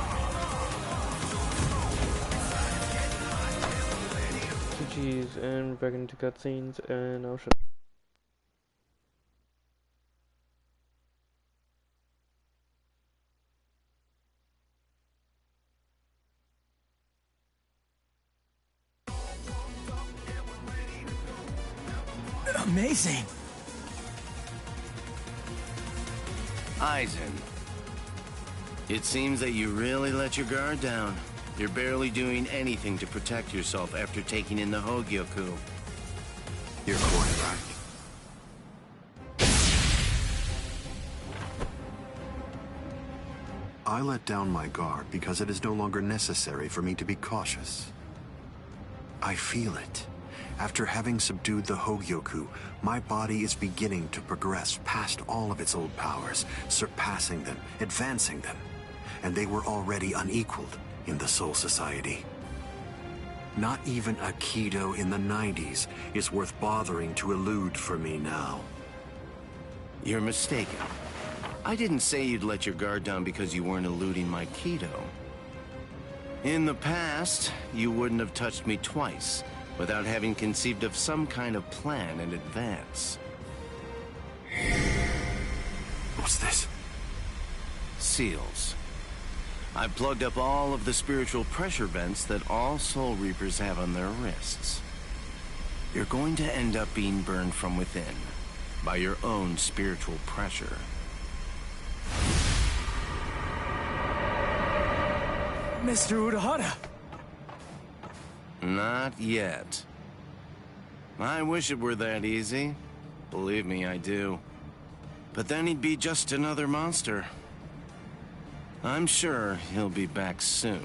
GG's, and we're back into cutscenes, and I'll show. Amazing. Aizen. It seems that you really let your guard down. You're barely doing anything to protect yourself after taking in the Hogyoku. You're quite right. I let down my guard because it is no longer necessary for me to be cautious. I feel it. After having subdued the Hogyoku, my body is beginning to progress past all of its old powers, surpassing them, advancing them. And they were already unequaled in the Soul Society. Not even a Kido in the 90s is worth bothering to elude for me now. You're mistaken. I didn't say you'd let your guard down because you weren't eluding my Kido. In the past, you wouldn't have touched me twice without having conceived of some kind of plan in advance. What's this? Seals. I've plugged up all of the spiritual pressure vents that all Soul Reapers have on their wrists. You're going to end up being burned from within by your own spiritual pressure. Mr. Urahara. Not yet. I wish it were that easy. Believe me, I do. But then he'd be just another monster. I'm sure he'll be back soon.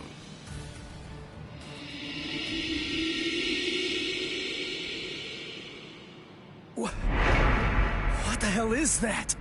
What the hell is that?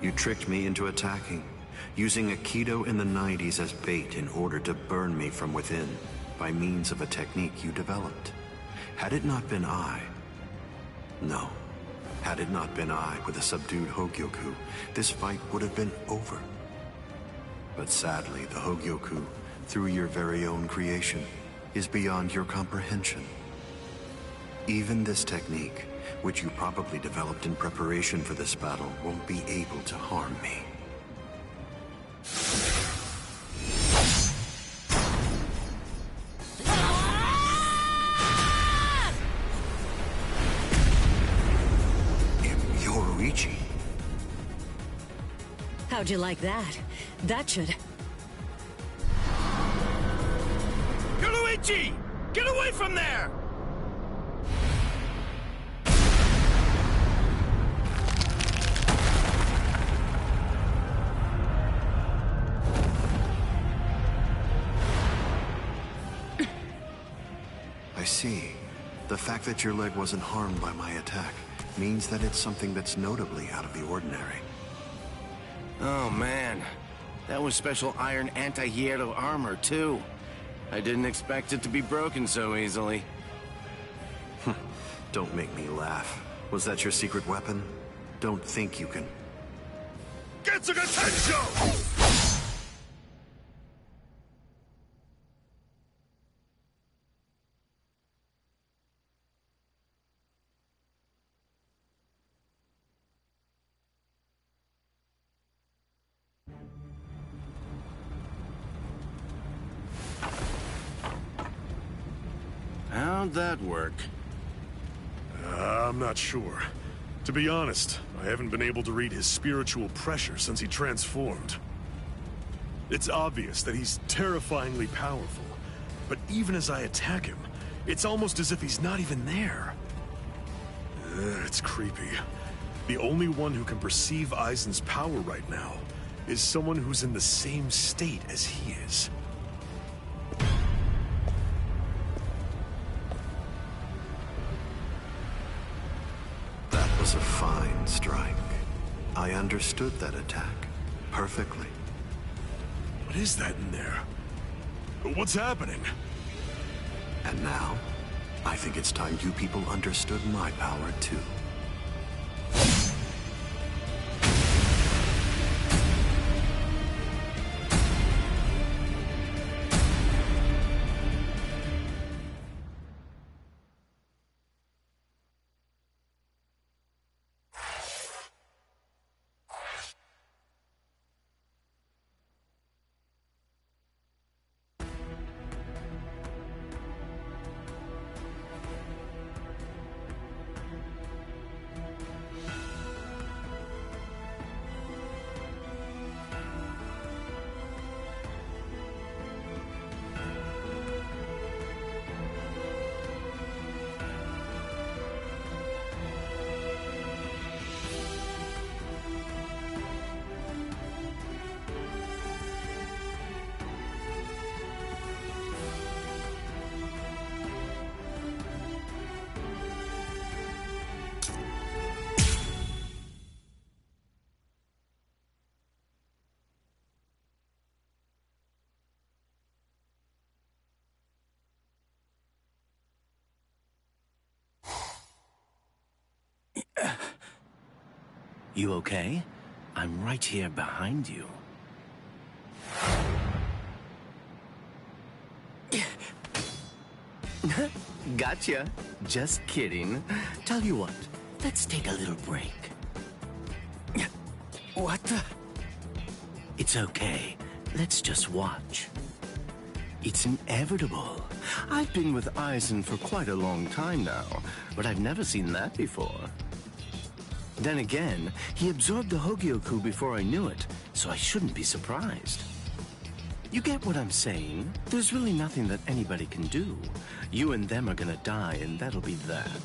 You tricked me into attacking, using a Kido in the 90s as bait in order to burn me from within, by means of a technique you developed. Had it not been I... No. Had it not been I with a subdued Hogyoku, this fight would have been over. But sadly, the Hogyoku, through your very own creation, is beyond your comprehension. Even this technique, which you probably developed in preparation for this battle, won't be able to harm me. How'd you like that? That should... Luigi! Get away from there! I see. The fact that your leg wasn't harmed by my attack means that it's something that's notably out of the ordinary. Oh man, that was special iron anti-hierro armor too. I didn't expect it to be broken so easily. Don't make me laugh. Was that your secret weapon? Don't think you can... Get some attention! How'd that work? I'm not sure. To be honest, I haven't been able to read his spiritual pressure since he transformed. It's obvious that he's terrifyingly powerful, but even as I attack him, it's almost as if he's not even there. It's creepy. The only one who can perceive Aizen's power right now is someone who's in the same state as he is. That was a fine strike. I understood that attack perfectly. What is that in there? What's happening? And now, I think it's time you people understood my power too. You okay? I'm right here behind you. Gotcha. Just kidding. Tell you what, let's take a little break. What the? It's okay. Let's just watch. It's inevitable. I've been with Aizen for quite a long time now, but I've never seen that before. Then again, he absorbed the Hogyoku before I knew it, so I shouldn't be surprised. You get what I'm saying? There's really nothing that anybody can do. You and them are gonna die, and that'll be that.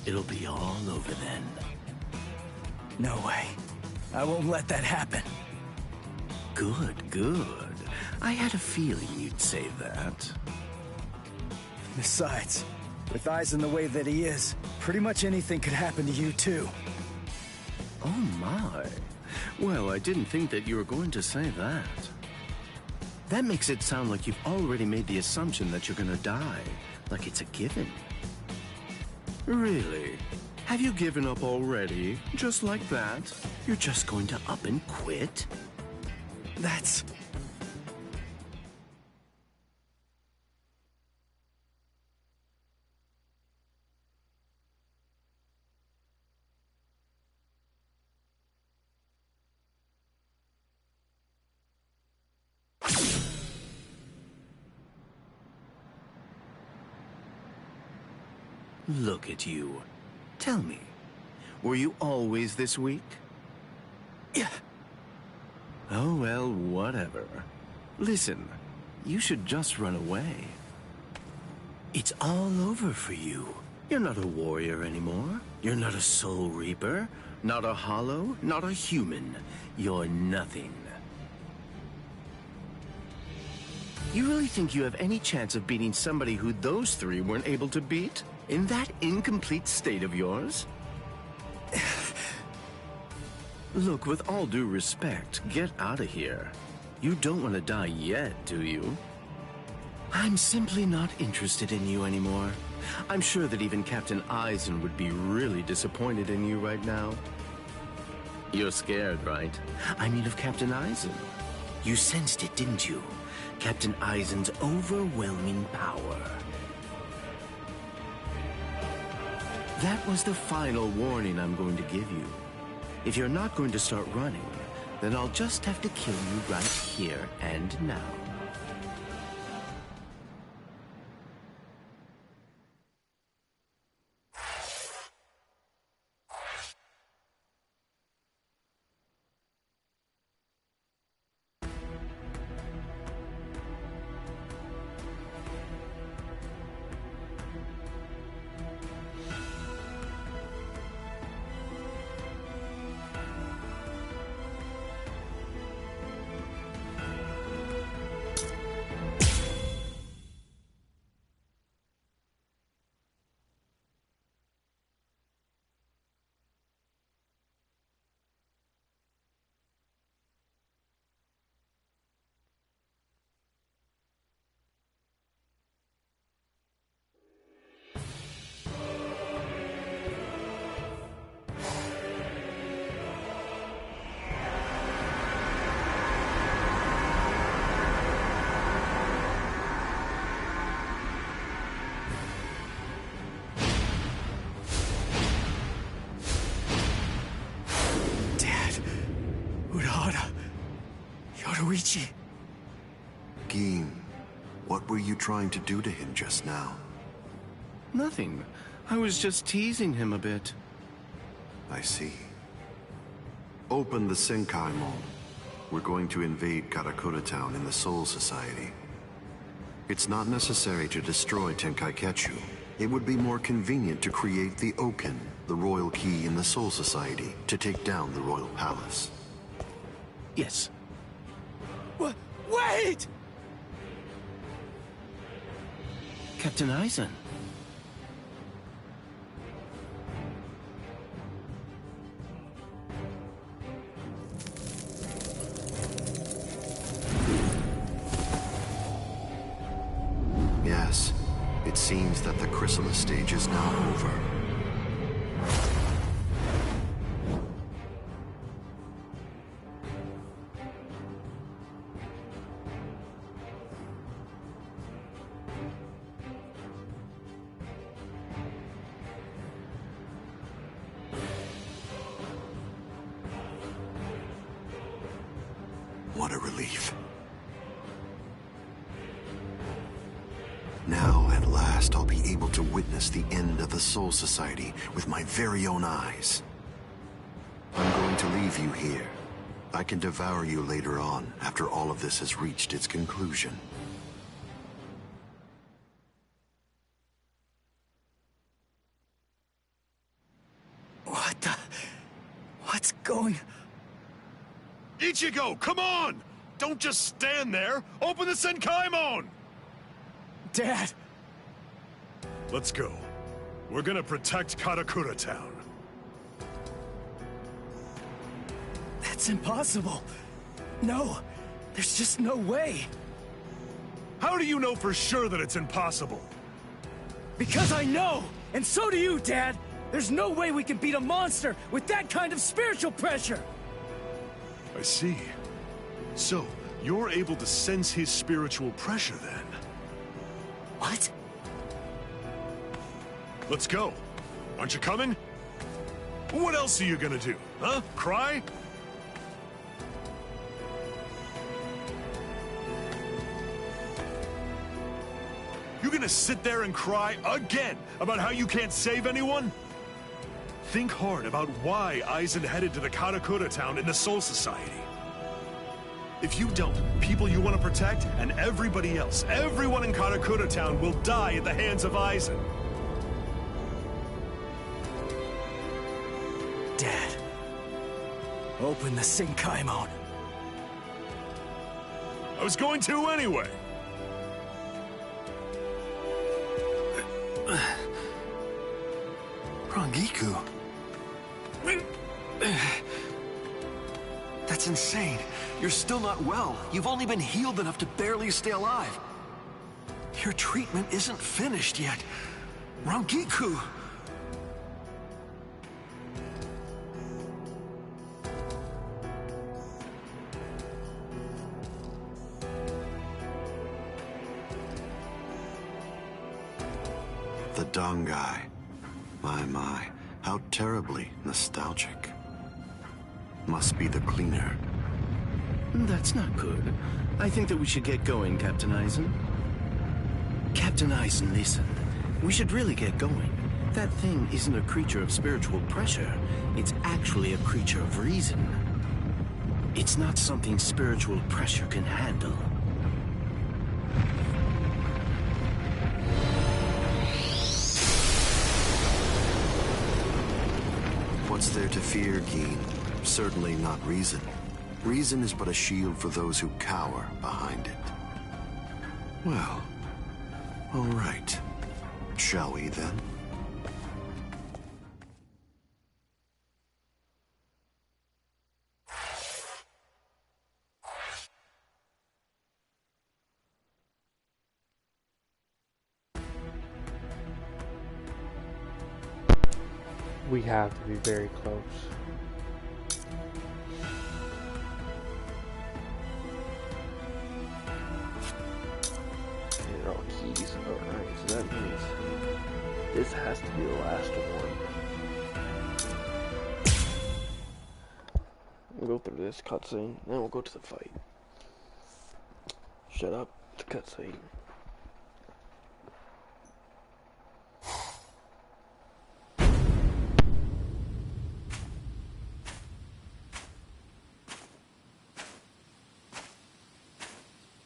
It'll be all over then. No way. I won't let that happen. Good, good. I had a feeling you'd say that. Besides, with Aizen the way that he is, pretty much anything could happen to you too. Oh my. Well, I didn't think that you were going to say that. That makes it sound like you've already made the assumption that you're gonna die, like it's a given. Really? Have you given up already? Just like that? You're just going to up and quit? That's... Look at you. Tell me, were you always this weak? Yeah. Oh, well, whatever. Listen, you should just run away. It's all over for you. You're not a warrior anymore. You're not a soul reaper, not a hollow, not a human. You're nothing. You really think you have any chance of beating somebody who those three weren't able to beat? In that incomplete state of yours? Look, with all due respect, get out of here. You don't want to die yet, do you? I'm simply not interested in you anymore. I'm sure that even Captain Eisen would be really disappointed in you right now. You're scared, right? I mean of Captain Eisen. You sensed it, didn't you? Captain Eisen's overwhelming power. That was the final warning I'm going to give you. If you're not going to start running, then I'll just have to kill you right here and now. Gin, what were you trying to do to him just now? Nothing. I was just teasing him a bit. I see. Open the Senkaimon. We're going to invade Karakura Town in the Soul Society. It's not necessary to destroy Tenkaiketsu. It would be more convenient to create the Oken, the royal key in the Soul Society, to take down the royal palace. Yes. Wait! Captain Eisen. Yes, it seems that the chrysalis stage is now over. What a relief. Now, at last, I'll be able to witness the end of the Soul Society with my very own eyes. I'm going to leave you here. I can devour you later on, after all of this has reached its conclusion. What's going... Ichigo, come on! Don't just stand there! Open the Senkaimon! Dad! Let's go. We're gonna protect Karakura Town. That's impossible. No, there's just no way. How do you know for sure that it's impossible? Because I know! And so do you, Dad! There's no way we can beat a monster with that kind of spiritual pressure! I see. So, you're able to sense his spiritual pressure then? What? Let's go. Aren't you coming? What else are you gonna do, huh? Cry? You gonna sit there and cry again about how you can't save anyone? Think hard about why Eisen headed to the Karakura Town in the Soul Society. If you don't, people you want to protect and everybody else, everyone in Karakura Town will die at the hands of Aizen. Dad, open the Senkaimon. I was going to anyway. Rangiku. That's insane. You're still not well. You've only been healed enough to barely stay alive. Your treatment isn't finished yet. Rangiku! The Dongai. My, how terribly nostalgic. Must be the cleaner. That's not good. I think that we should get going, Captain Aizen. Captain Aizen, listen. We should really get going. That thing isn't a creature of spiritual pressure. It's actually a creature of reason. It's not something spiritual pressure can handle. What's there to fear, Geen? Certainly not reason. Reason is but a shield for those who cower behind it. Well, all right. Shall we then? We have to be very close. Here are all keys. Alright, so that means this has to be the last one. We'll go through this cutscene, then we'll go to the fight. Shut up, it's a cutscene.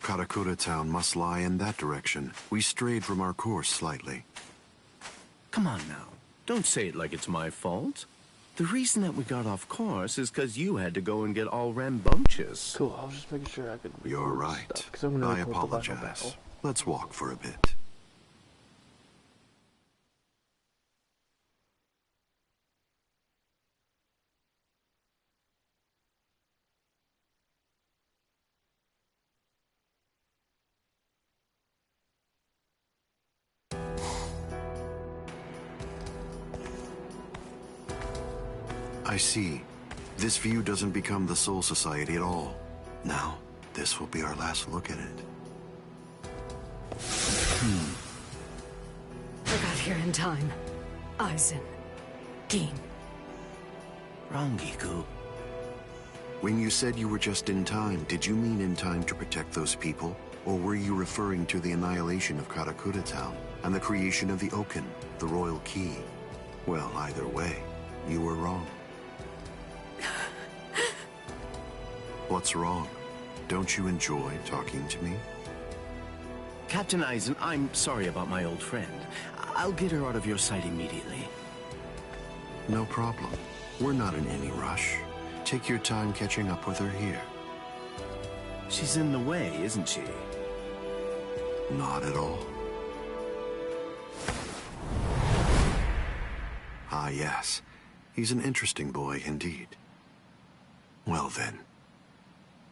Karakura Town must lie in that direction. We strayed from our course slightly. Come on now. Don't say it like it's my fault. The reason that we got off course is because you had to go and get all rambunctious. Cool, I was just making sure I could... You're right. Stuff, I'm I apologize. Let's walk for a bit. I see. This view doesn't become the Soul Society at all. Now, this will be our last look at it. I got here in time. Aizen. Geen. Rangiku. When you said you were just in time, did you mean in time to protect those people? Or were you referring to the annihilation of Karakura Town and the creation of the Oken, the Royal Key? Well, either way, you were wrong. What's wrong? Don't you enjoy talking to me? Captain Aizen, I'm sorry about my old friend. I'll get her out of your sight immediately. No problem. We're not in any rush. Take your time catching up with her here. She's in the way, isn't she? Not at all. Ah, yes. He's an interesting boy indeed. Well then,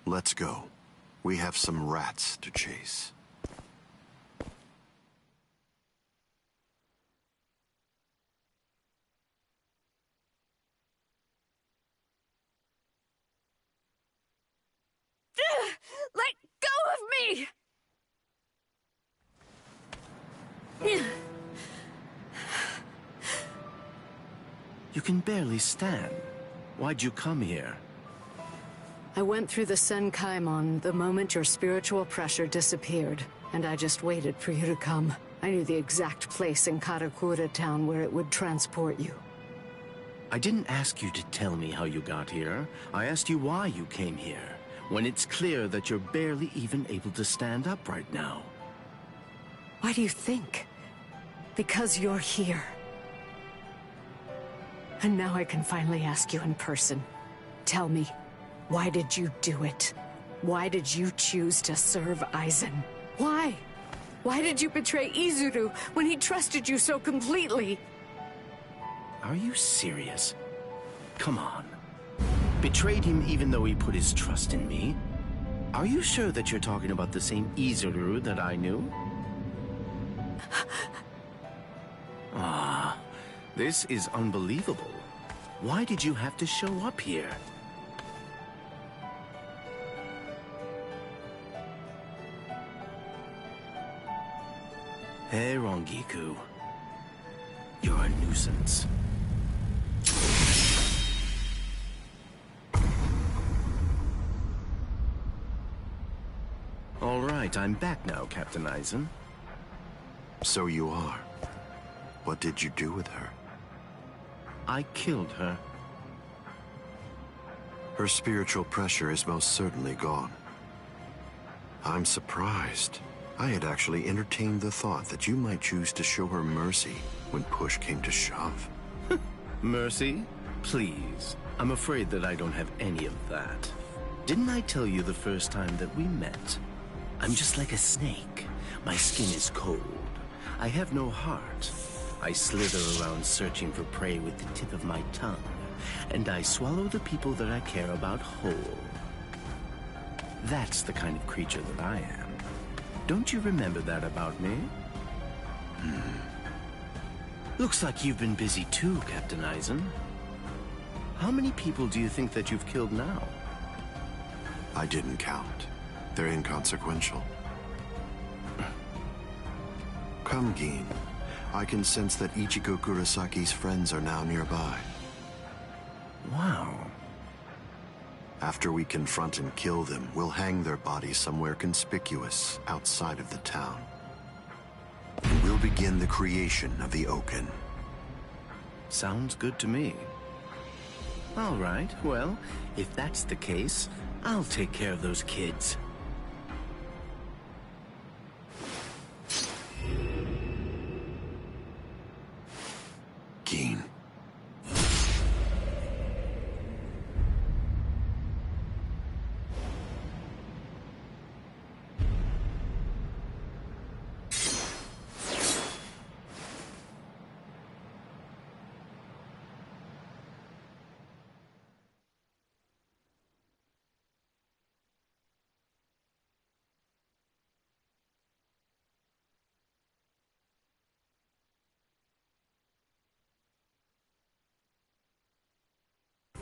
let's go. We have some rats to chase. Let go of me! You can barely stand. Why'd you come here? I went through the Senkaimon the moment your spiritual pressure disappeared, and I just waited for you to come. I knew the exact place in Karakura Town where it would transport you. I didn't ask you to tell me how you got here. I asked you why you came here. when it's clear that you're barely even able to stand up right now? Why do you think? Because you're here. And now I can finally ask you in person. Tell me, why did you do it? Why did you choose to serve Aizen? Why? Why did you betray Izuru when he trusted you so completely? Are you serious? Come on. Betrayed him even though he put his trust in me? Are you sure that you're talking about the same Izuru that I knew? Ah, this is unbelievable. Why did you have to show up here? Hey, Rongiku. You're a nuisance. All right, I'm back now, Captain Aizen. So you are. What did you do with her? I killed her. Her spiritual pressure is most certainly gone. I'm surprised. I had actually entertained the thought that you might choose to show her mercy when push came to shove. Mercy? Please. I'm afraid that I don't have any of that. Didn't I tell you the first time that we met? I'm just like a snake. My skin is cold. I have no heart. I slither around searching for prey with the tip of my tongue, and I swallow the people that I care about whole. That's the kind of creature that I am. Don't you remember that about me? Looks like you've been busy too, Captain Aizen. How many people do you think that you've killed now? I didn't count. They're inconsequential. Come, Gin. I can sense that Ichigo Kurosaki's friends are now nearby. Wow. After we confront and kill them, we'll hang their bodies somewhere conspicuous outside of the town. And we'll begin the creation of the Oaken. Sounds good to me. All right, well, if that's the case, I'll take care of those kids. Gin.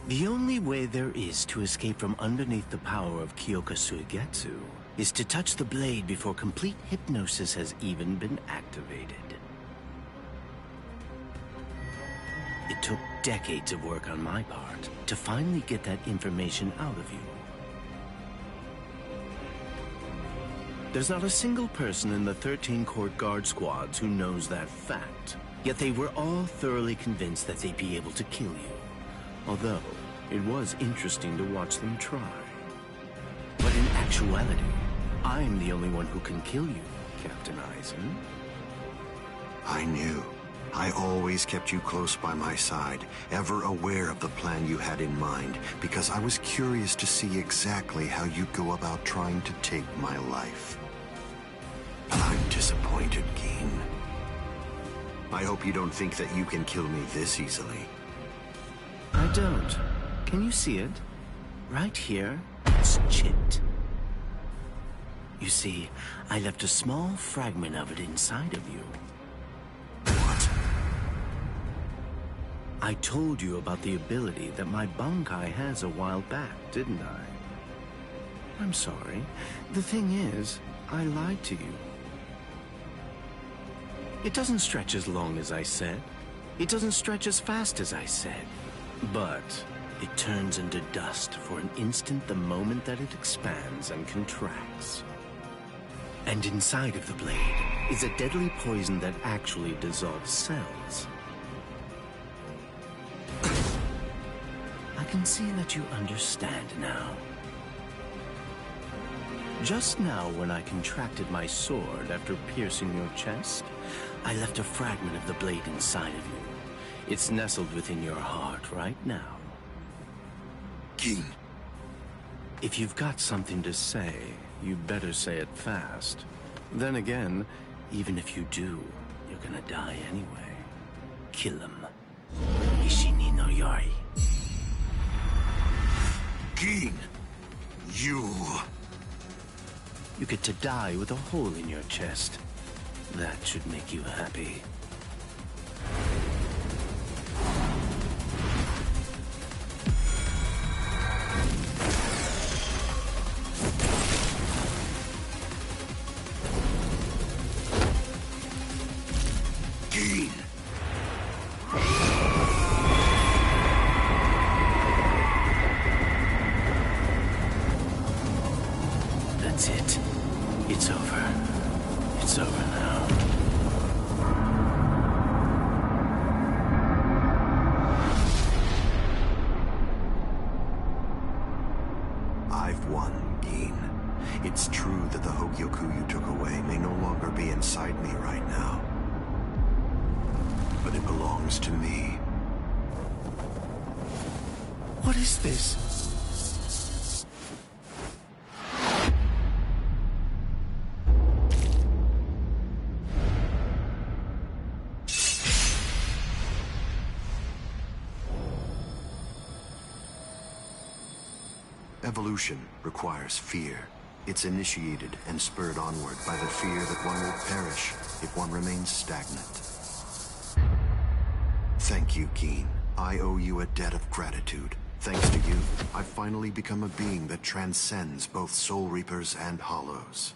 The only way there is to escape from underneath the power of Kyoka Suigetsu is to touch the blade before complete hypnosis has even been activated. It took decades of work on my part to finally get that information out of you. There's not a single person in the 13 court guard squads who knows that fact, yet they were all thoroughly convinced that they'd be able to kill you. Although, it was interesting to watch them try. But in actuality, I'm the only one who can kill you, Captain Aizen. I knew. I always kept you close by my side, ever aware of the plan you had in mind, because I was curious to see exactly how you'd go about trying to take my life. But I'm disappointed, Gin. I hope you don't think that you can kill me this easily. I don't. Can you see it? Right here, it's chipped. You see, I left a small fragment of it inside of you. What? I told you about the ability that my Bankai has a while back, didn't I? I'm sorry. The thing is, I lied to you. It doesn't stretch as long as I said. It doesn't stretch as fast as I said. But it turns into dust for an instant the moment that it expands and contracts. And inside of the blade is a deadly poison that actually dissolves cells. I can see that you understand now. Just now, when I contracted my sword after piercing your chest, I left a fragment of the blade inside of you. It's nestled within your heart right now. King. If you've got something to say, you'd better say it fast. Then again, even if you do, you're gonna die anyway. Kill him. Ishini no Yori. King. You get to die with a hole in your chest. That should make you happy. King. That's it. It's over. It's over now. I've won, Gin. It's true that the Hogyoku you took away may no longer be inside me right now. But it belongs to me. What is this? Evolution requires fear. It's initiated and spurred onward by the fear that one will perish if one remains stagnant. Thank you, Gin. I owe you a debt of gratitude. Thanks to you, I've finally become a being that transcends both Soul Reapers and Hollows.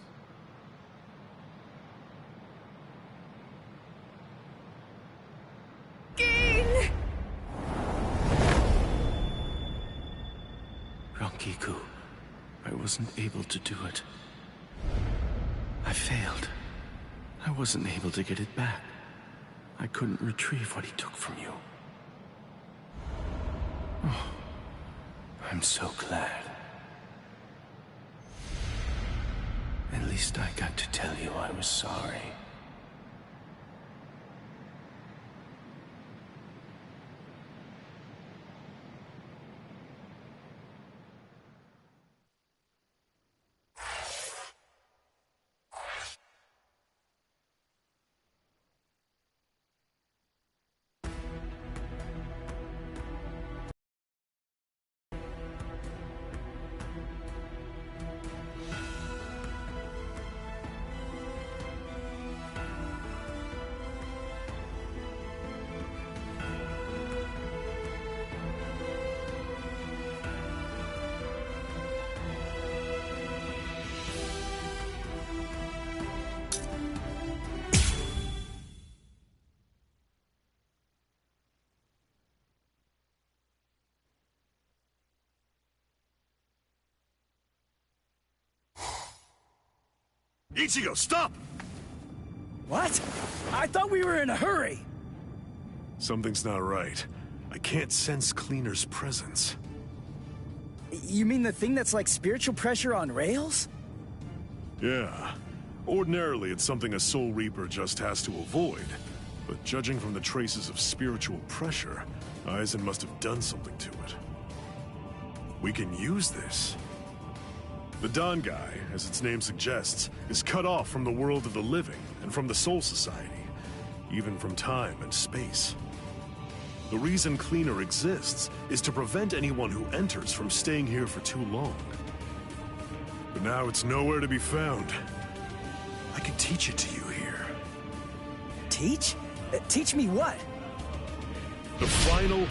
Rangiku, I wasn't able to do it. I failed. I wasn't able to get it back. I couldn't retrieve what he took from you. Oh, I'm so glad. At least I got to tell you I was sorry. Ichigo, stop! What? I thought we were in a hurry. Something's not right. I can't sense Cleaner's presence. You mean the thing that's like spiritual pressure on rails? Yeah. Ordinarily, it's something a Soul Reaper just has to avoid. But judging from the traces of spiritual pressure, Aizen must have done something to it. We can use this. The Dangai, as its name suggests, is cut off from the world of the living and from the Soul Society, even from time and space. The reason Cleaner exists is to prevent anyone who enters from staying here for too long. But now it's nowhere to be found. I could teach it to you here. Teach? Teach me what? The final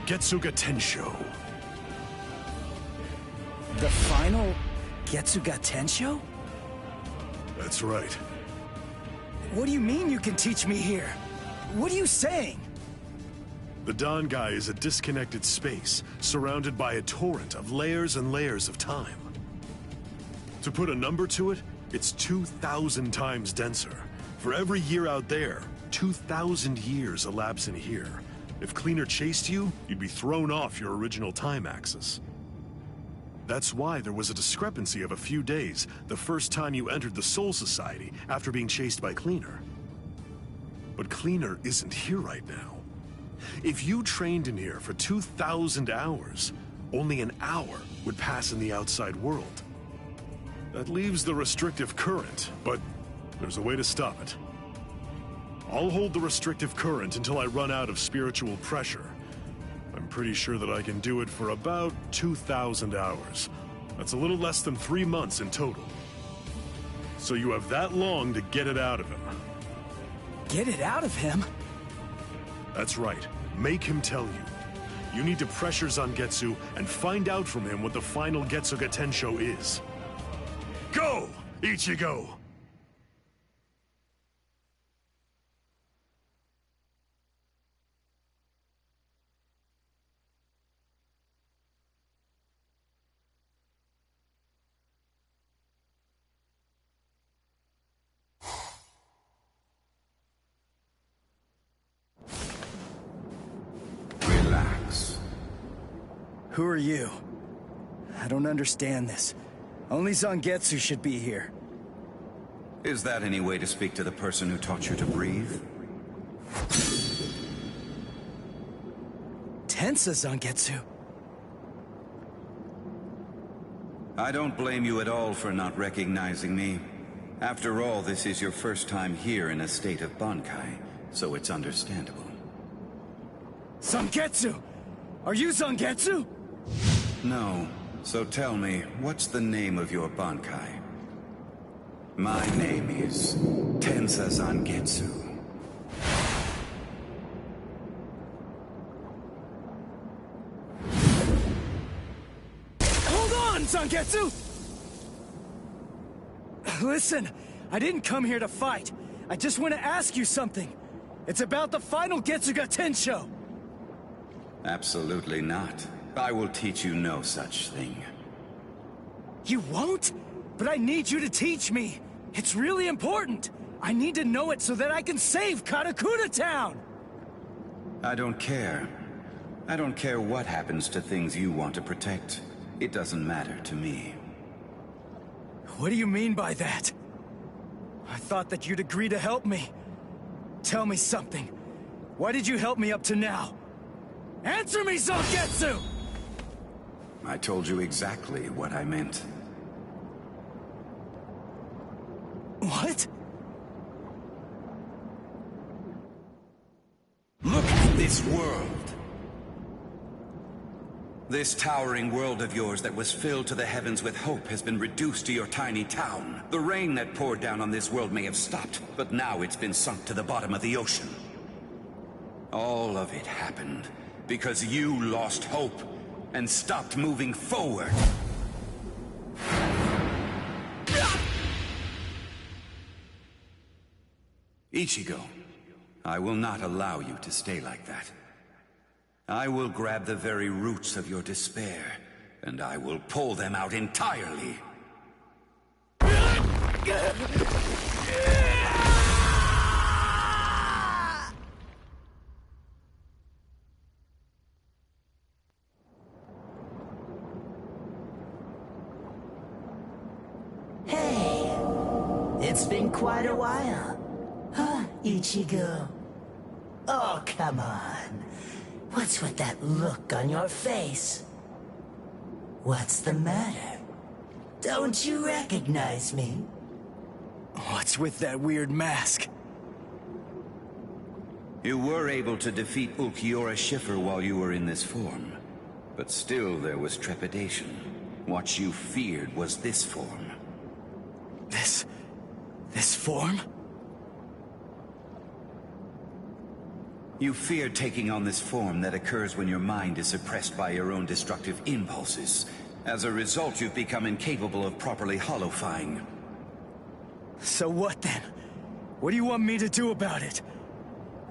Getsuga Tensho. The final Getsuga Tensho? That's right. What do you mean you can teach me here? What are you saying? The Dangai is a disconnected space, surrounded by a torrent of layers and layers of time. To put a number to it, it's 2,000 times denser. For every year out there, 2,000 years elapse in here. If Cleaner chased you, you'd be thrown off your original time axis. That's why there was a discrepancy of a few days the first time you entered the Soul Society after being chased by Cleaner. But Cleaner isn't here right now. If you trained in here for 2,000 hours, only an hour would pass in the outside world. That leaves the restrictive current, but there's a way to stop it. I'll hold the restrictive current until I run out of spiritual pressure. I'm pretty sure that I can do it for about 2,000 hours. That's a little less than 3 months in total. So you have that long to get it out of him. Get it out of him? That's right. Make him tell you. You need to pressure Zangetsu and find out from him what the final Getsuga Tensho is. Go, Ichigo! Who are you? I don't understand this. Only Zangetsu should be here. Is that any way to speak to the person who taught you to breathe? Tensa Zangetsu. I don't blame you at all for not recognizing me. After all, this is your first time here in a state of Bankai, so it's understandable. Zangetsu! Are you Zangetsu? No. So tell me, what's the name of your Bankai? My name is Tensa Zangetsu. Hold on, Zangetsu! Listen, I didn't come here to fight. I just want to ask you something. It's about the final Getsuga Tensho. Absolutely not. I will teach you no such thing. You won't? But I need you to teach me. It's really important. I need to know it so that I can save Karakura Town! I don't care. I don't care what happens to things you want to protect. It doesn't matter to me. What do you mean by that? I thought that you'd agree to help me. Tell me something. Why did you help me up to now? Answer me, Zangetsu! I told you exactly what I meant. What? Look at this world! This towering world of yours that was filled to the heavens with hope has been reduced to your tiny town. The rain that poured down on this world may have stopped, but now it's been sunk to the bottom of the ocean. All of it happened because you lost hope and stopped moving forward. Ichigo, I will not allow you to stay like that. I will grab the very roots of your despair, and I will pull them out entirely. Hey, it's been quite a while. Huh, Ichigo? Oh, come on. What's with that look on your face? What's the matter? Don't you recognize me? What's with that weird mask? You were able to defeat Ulquiorra Schiffer while you were in this form. But still there was trepidation. What you feared was this form. This form? You fear taking on this form that occurs when your mind is suppressed by your own destructive impulses. As a result, you've become incapable of properly holofying. So what then? What do you want me to do about it?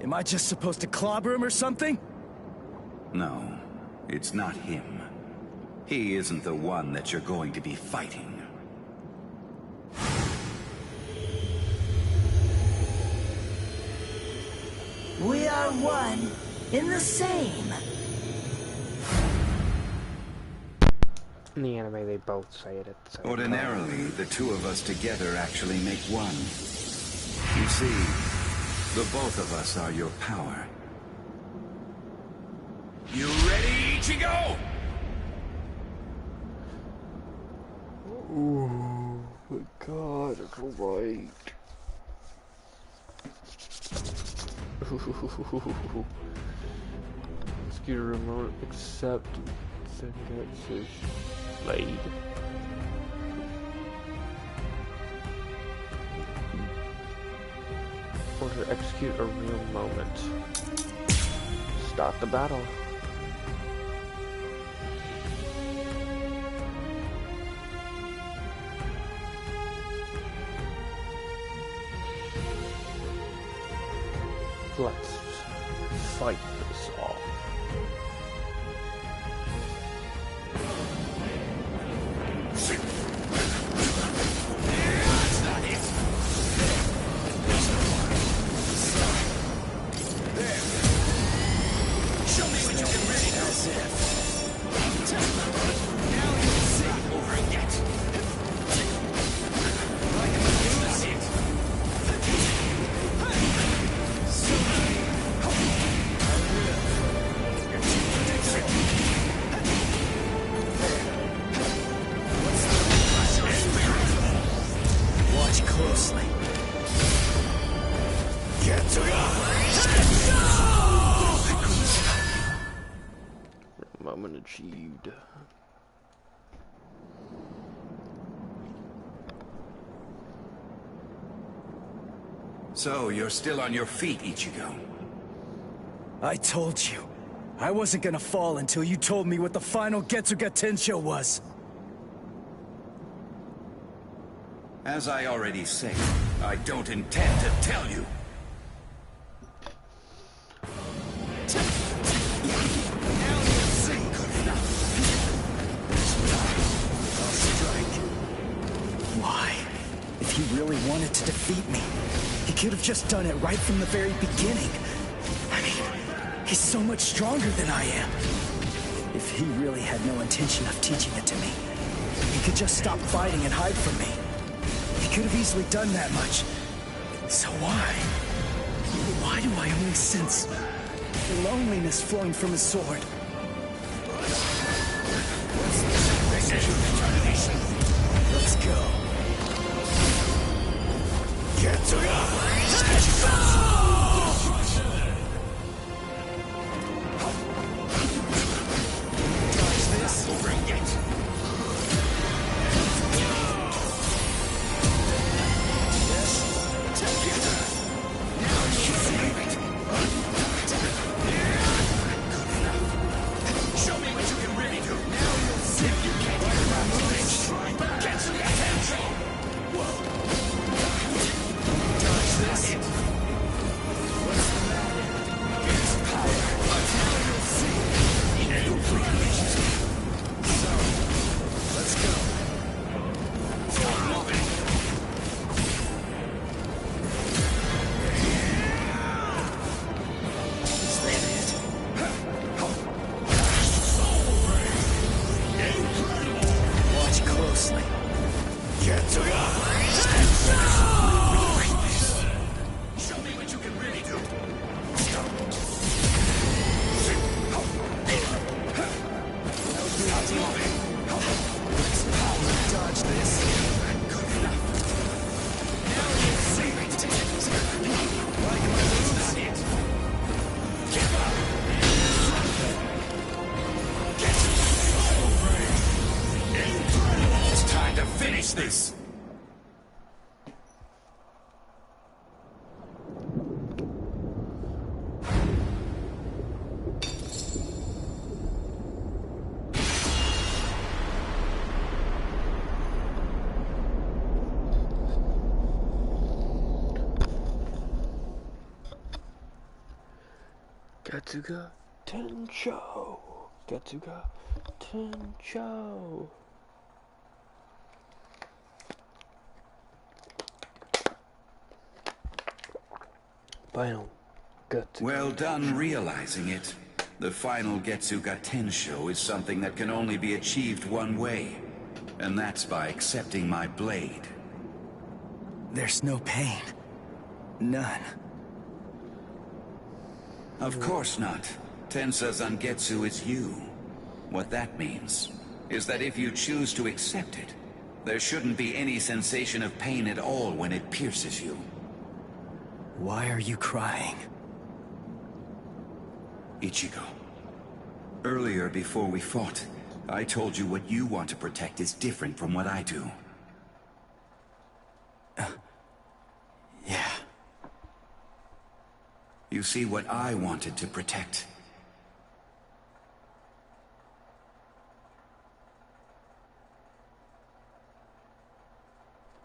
Am I just supposed to clobber him or something? No, it's not him. He isn't the one that you're going to be fighting. We are one in the same. In the anime, they both say it at the same Ordinarily, the two of us together actually make one. You see, the both of us are your power. You ready, Ichigo? Oh my god, it's alright. Execute a remote except Sengetsu's blade. Order execute a real moment. Start the battle. Let's fight this off. Show me what you can really do. Now you'll see. Over and get. That's it. Watch closely. Get to Moment achieved. So, you're still on your feet, Ichigo. I told you. I wasn't gonna fall until you told me what the final Getsuga Tensho was. As I already said, I don't intend to tell you. Why? If he really wanted to defeat me, he could have just done it right from the very beginning. I mean, he's so much stronger than I am. If he really had no intention of teaching it to me, he could just stop fighting and hide from me. He could have easily done that much. So why? Why do I only sense loneliness flowing from his sword? Let's go. Get to dodge this. Over and get. Show me what you can really do. Now you'll see if you can't get my moves. Get to the attention. Whoa. Dodge this. What's the matter? It's power. Now you'll see. So, let's go. Stop moving. Is that it? Watch closely. Get to show me what you can really do. Stop moving. Dodge this. Good enough. Now you see it. Like my moves. Give up. It's time to finish this! Getsuga Tensho. Getsuga Tensho. Final. Getsuga Well done realizing it. The final Getsuga Tensho is something that can only be achieved one way, and that's by accepting my blade. There's no pain. None. Of course not. Tensa Zangetsu is you. What that means is that if you choose to accept it, there shouldn't be any sensation of pain at all when it pierces you. Why are you crying? Ichigo, earlier before we fought, I told you what you want to protect is different from what I do. Yeah. You see, what I wanted to protect.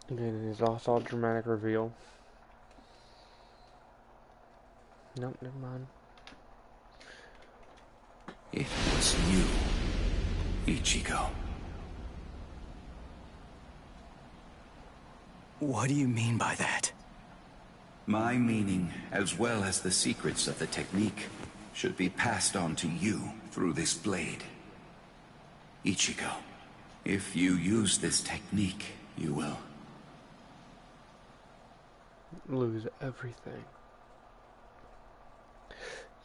Again, it is also a dramatic reveal. Nope, never mind. It was you, Ichigo. What do you mean by that? My meaning, as well as the secrets of the technique, should be passed on to you through this blade. Ichigo, if you use this technique, you will lose everything.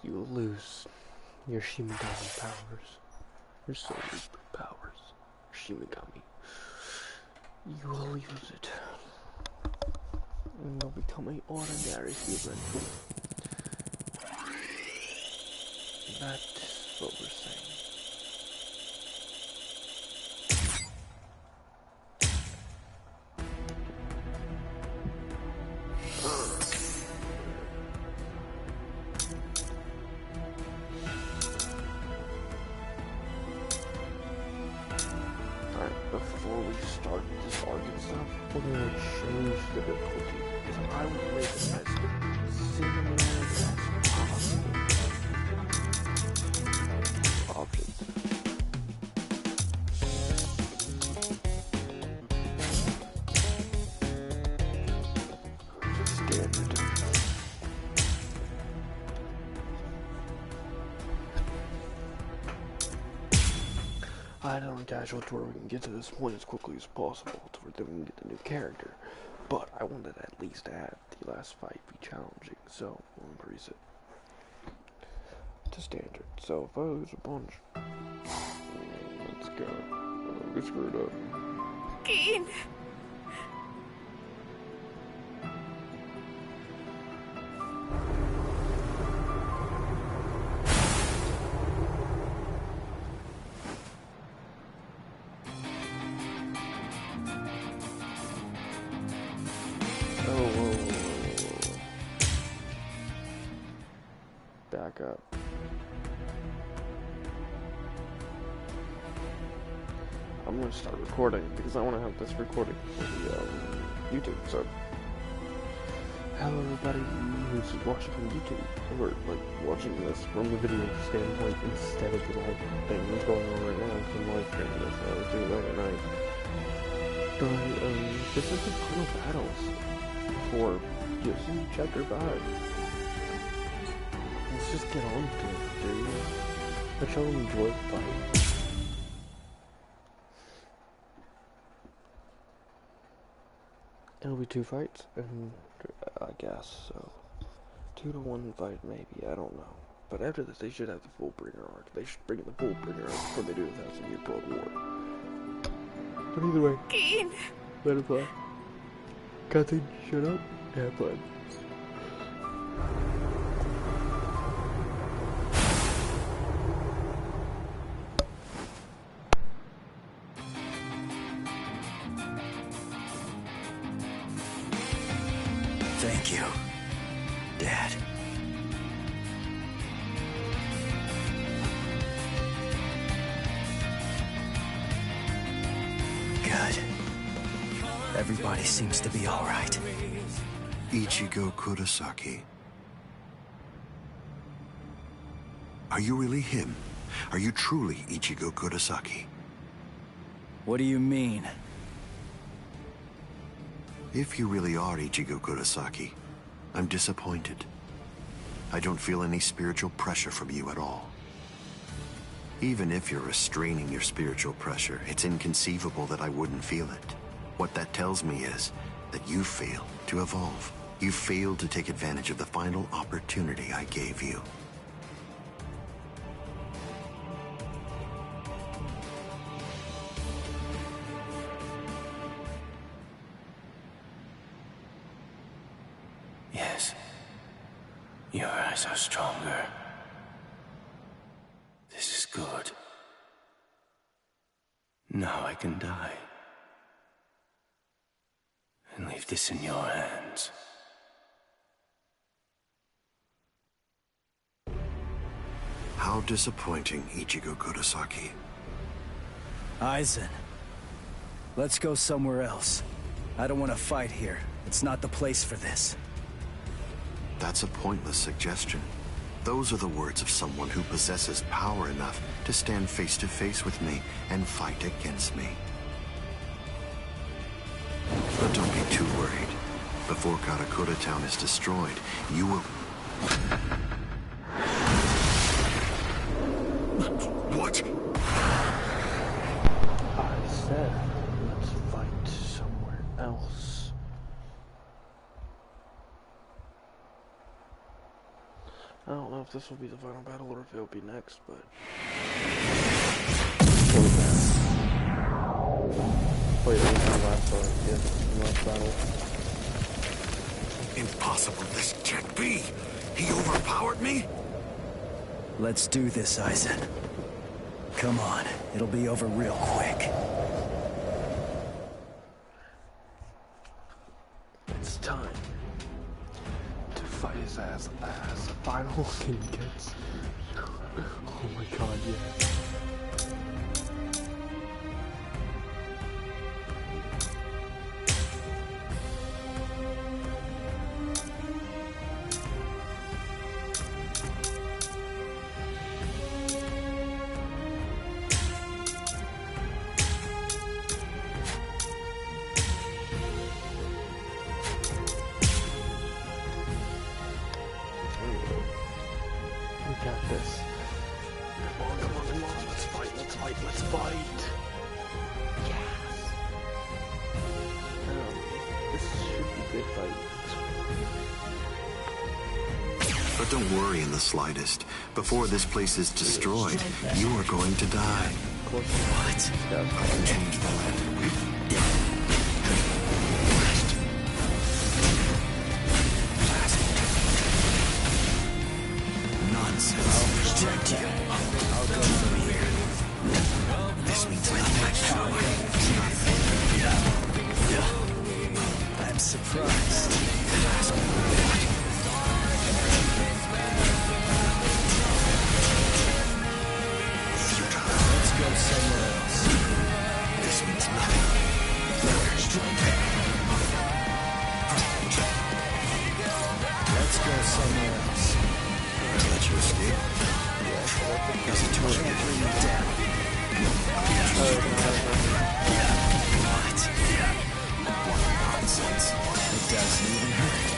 You will lose your Shimigami powers, your Soul Reaper powers, Shimigami. You will lose it. And you'll become an ordinary human. That's what we're saying. Alright, before we start this arc and stuff, we're gonna change the difficulty. Because I will make it as cinematic as possible. Options. Standard. I don't casual to where we can get to this point as quickly as possible to where then we can get the new character. But I wanted at least to have the last fight be challenging, so we'll increase it to standard. So if I lose a bunch, let's go. We screwed up. Keen. Back up. I'm gonna start recording because I want to have this recording for the YouTube. So, hello everybody who's watching from YouTube, or like watching this from the video standpoint instead of the live thing that's going on right now. Because I'm live streaming this, I was doing that at night. But this is the final battles for Yoshi Chapter 5. Let's just get on to it, dude. Let's show them enjoy the fight. It'll be 2 fights, and I guess so. 2-to-1 fight, maybe, I don't know. But after this, they should have the full bringer arc. They should bring in the full bringer arc before they do the 1,000-Year Blood War. But either way, Keen. let it fly. Cutscene, shut up, and have fun. Thank you, Dad. Good. Everybody seems to be all right. Ichigo Kurosaki. Are you really him? Are you truly Ichigo Kurosaki? What do you mean? If you really are Ichigo Kurosaki, I'm disappointed. I don't feel any spiritual pressure from you at all. Even if you're restraining your spiritual pressure, it's inconceivable that I wouldn't feel it. What that tells me is that you failed to evolve. You failed to take advantage of the final opportunity I gave you. Yes. Your eyes are stronger. This is good. Now I can die. And leave this in your hands. How disappointing, Ichigo Kurosaki. Aizen. Let's go somewhere else. I don't want to fight here. It's not the place for this. That's a pointless suggestion. Those are the words of someone who possesses power enough to stand face to face with me and fight against me. But don't be too worried. Before Karakura Town is destroyed, you will... What? I said, let's fight somewhere else. I don't know if this will be the final battle or if it'll be next, but... Wait, that was the last one, yeah, the last battle. Impossible, this can't be! He overpowered me? Let's do this, Aizen. Come on, it'll be over real quick. It's time to fight his ass as a final king gets. Oh my god, yeah. But don't worry in the slightest. Before this place is destroyed, you are going to die. What? I can change the Nonsense. I'll protect you. I'll go from here. This means nothing. I'm surprised. Let's go somewhere else. This means nothing. Let's go somewhere else. To let you escape? Is it too late? Can't bring me down. What nonsense. It doesn't even hurt.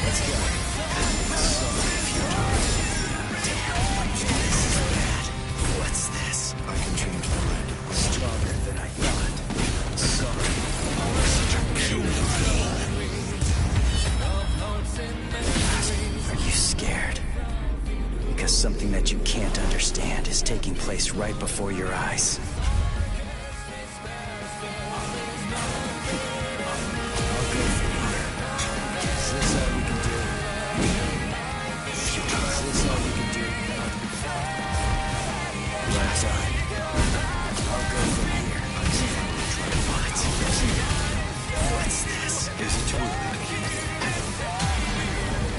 Let's go. Sorry if you're damn. This is bad. What's this? I can change the light. Stronger than I thought. Sorry. Are you scared? Because something that you can't understand is taking place right before your eyes. I'll go from here. Is this all we can do? Is this all we can do? Last time. I'll go from here. What? What's this? Is it too early?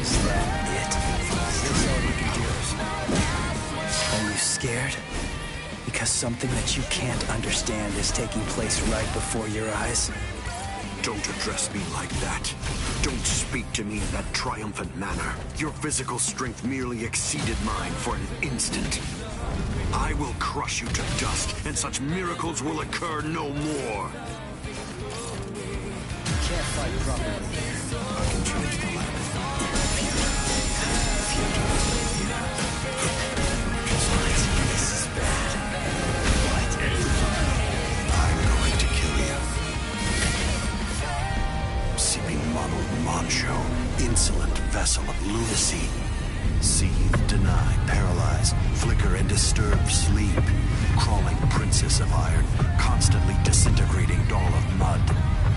Is that it? Is this all we can do? Are you scared? Because something that you can't understand is taking place right before your eyes? Don't address me like that. Don't speak to me in that triumphant manner. Your physical strength merely exceeded mine for an instant. I will crush you to dust, and such miracles will occur no more. You can't fight properly here. I can change the light. This is princess of iron, constantly disintegrating doll of mud.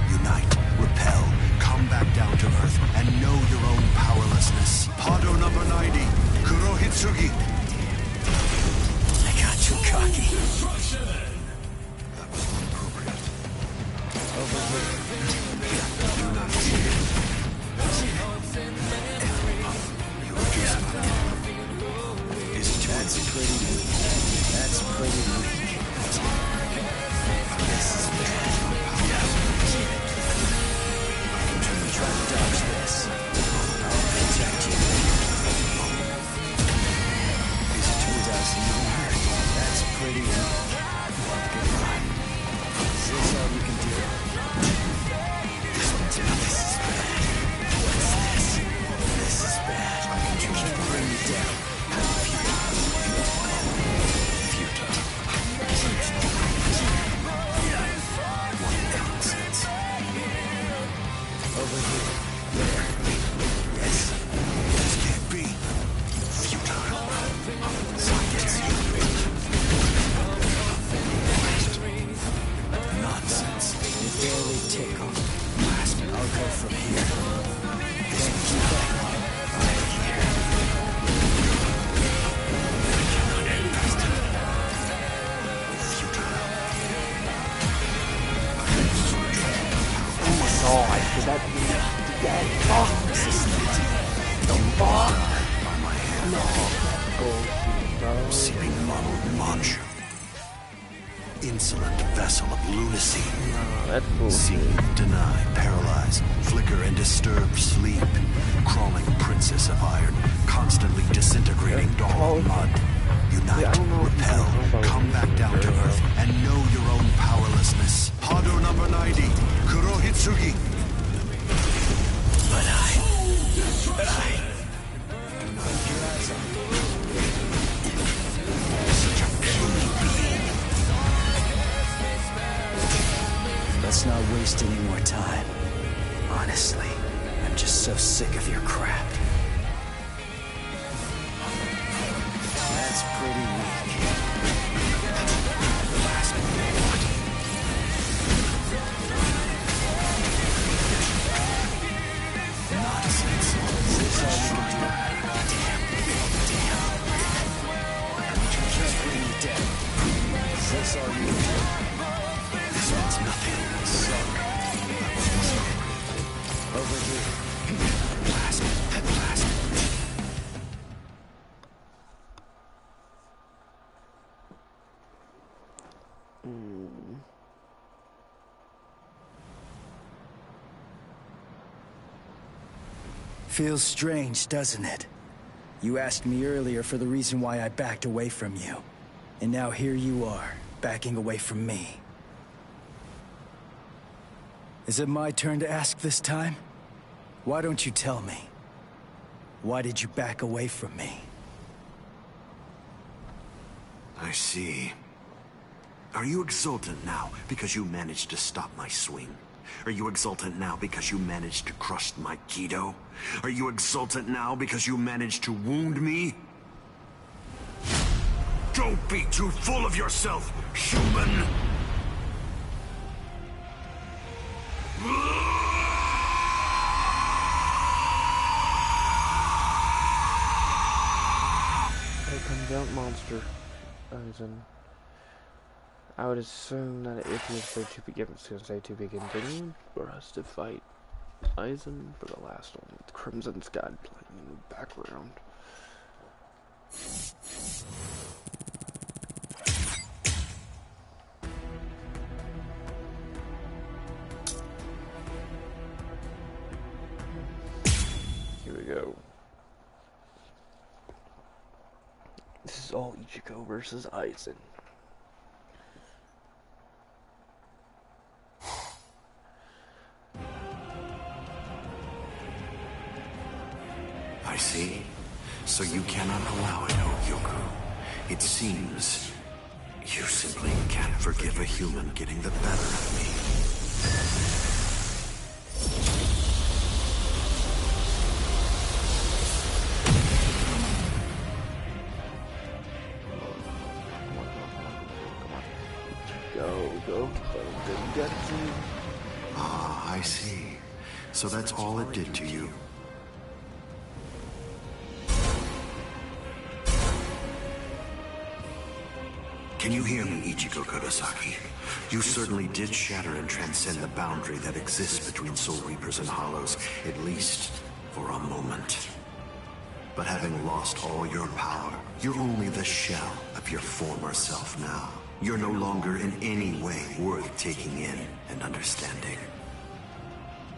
Unite, repel, come back down to earth, and know your own powerlessness. Pado number 90, Kurohitsugi. I got you, Kaki. That was inappropriate. Over here. Do not fear. You are just not. Is it too That's pretty weak. That's pretty weak. This is bad. Try to dodge this. I'll protect you. Is it too doesn't even hurt? That's pretty weak. Goodbye. Is this all you can do? This is bad. What's this? This is bad. Just bring me down. futile? What nonsense. Over here. There. Yes. This can't be. Futile. Nonsense. You barely tickle. I'll go from here. Don't keep that on. Right here. Oh my god, did that fuck? On my hand. Seeming muddled manchu. Insolent vessel of lunacy. That's bullshit. Seek, deny, paralyze, flicker and disturb sleep. Crawling princess of iron, constantly disintegrating doll of mud. Unite, repel, come back down to earth, and know your own powerlessness. Pado number 90, Kurohitsugi. But I do not keep your eyes on me. Such a puny being. Let's not waste any more time. Honestly, I'm just so sick of your crap. That's pretty weak. Nonsense. Is this all you can do? Damn. Just bring me down. Is this all you can do? This means nothing. Sorry. Over here. At last. Feels strange, doesn't it? You asked me earlier for the reason why I backed away from you. And now here you are, backing away from me. Is it my turn to ask this time? Why don't you tell me? Why did you back away from me? I see. Are you exultant now because you managed to stop my swing? Are you exultant now because you managed to crush my Kido? Are you exultant now because you managed to wound me? Don't be too full of yourself, human! Here comes out monster. I would assume that if he was for to begin, it's going to say to be continued for us to fight Aizen for the last one with Crimson's God playing in the background. Here we go. This is all Ichigo versus Aizen. I see. So you cannot allow it, Ohyoku. It seems you simply can't forgive a human getting the better of me. Ah, I see. So that's all it did to you. Can you hear me, Ichigo Kurosaki? You certainly did shatter and transcend the boundary that exists between Soul Reapers and Hollows, at least for a moment. But having lost all your power, you're only the shell of your former self now. You're no longer in any way worth taking in and understanding.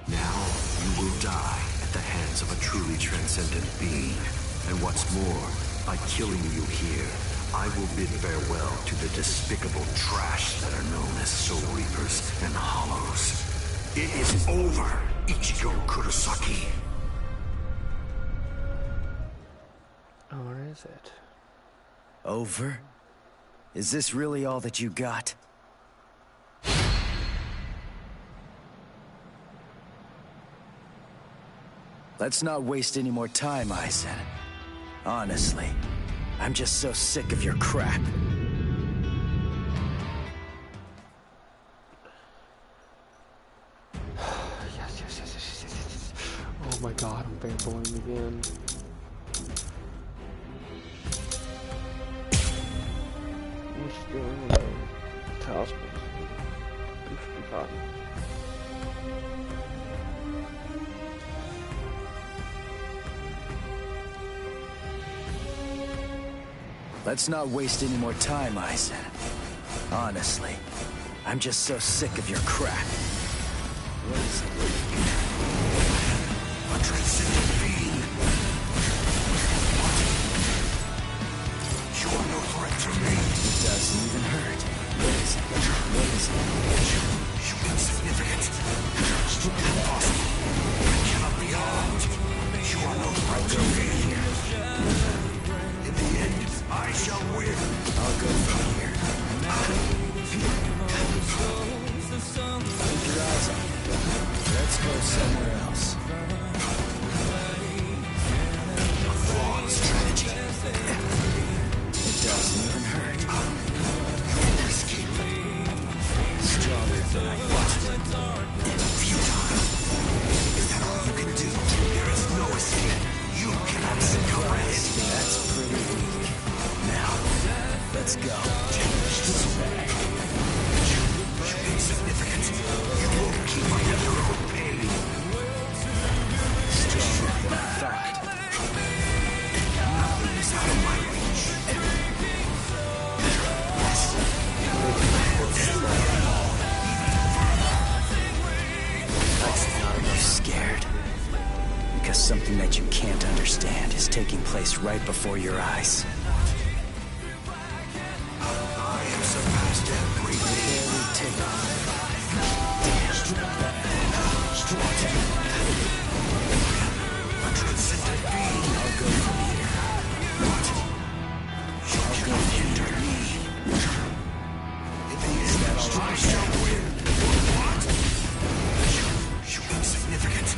Now, you will die at the hands of a truly transcendent being. And what's more, by killing you here, I will bid farewell to the despicable trash that are known as Soul Reapers and Hollows. It is over, Ichigo Kurosaki. Or is it? Over? Is this really all that you got? Let's not waste any more time, Aizen. Honestly, I'm just so sick of your crap. Yes. Oh my god, I'm fanboying again. What's she doing with the task force? You should be fine. Let's not waste any more time, Aizen. Honestly, I'm just so sick of your crap. What is it? A transcendent being. You are no threat to me. It doesn't even hurt. What is it? What is it? You insignificant. Impossible. I cannot be harmed. You are no threat to me. In the end, I shall win. I'll go from here. Keep your eyes on me. Let's go somewhere else. A flawed strategy. It doesn't even hurt. You will escape. Stronger than I thought. Futile. Is that all you can do? There is no escape. You cannot succumb it. That's pretty weak. Now, let's go. You insignificant. You won't keep up with your own pain. Stronger than I thought. Nothing is out of my reach. Are you scared? Because something that you can't understand is taking place right before your eyes. I am surpassed everything. Barely take off. A transcendent being. I'll go from here. You cannot hinder me. In the end, I shall win. What? You insignificant.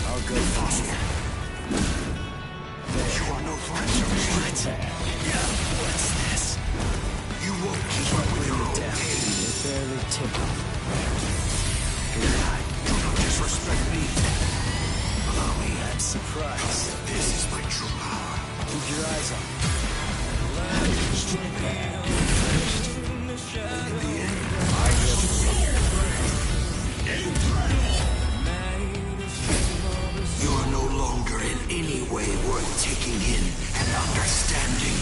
I'll go from here. You are no threat to me. What's this? You won't keep up with your own pain. They barely tickle. Goodbye. Do not disrespect me. Allow me. I'm surprised. This is my true power. Keep your eyes on me. In the end, I shall win. You are no longer in any way worth taking in and understanding.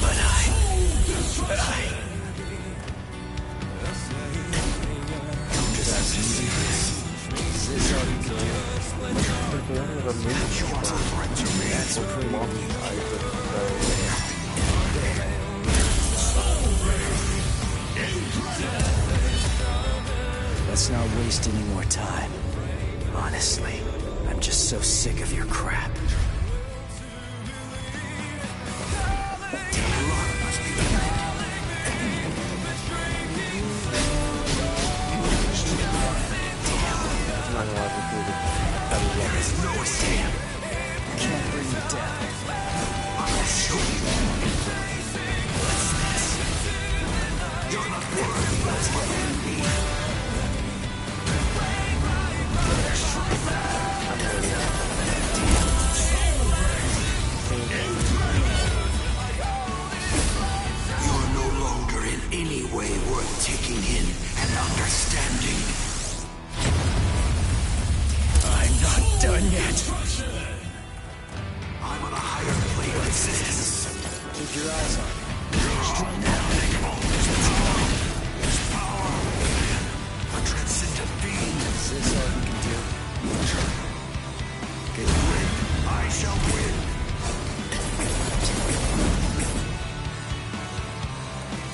But I This all you can do. You are no threat to me. That's pretty weak. Let's not waste any more time. Honestly, I'm just so sick of your crap. There is no escape. Can't bring me down. I will show you. What's this? Your keep your eyes on. A transcendent being. Is this all you can do? Get win. I shall win.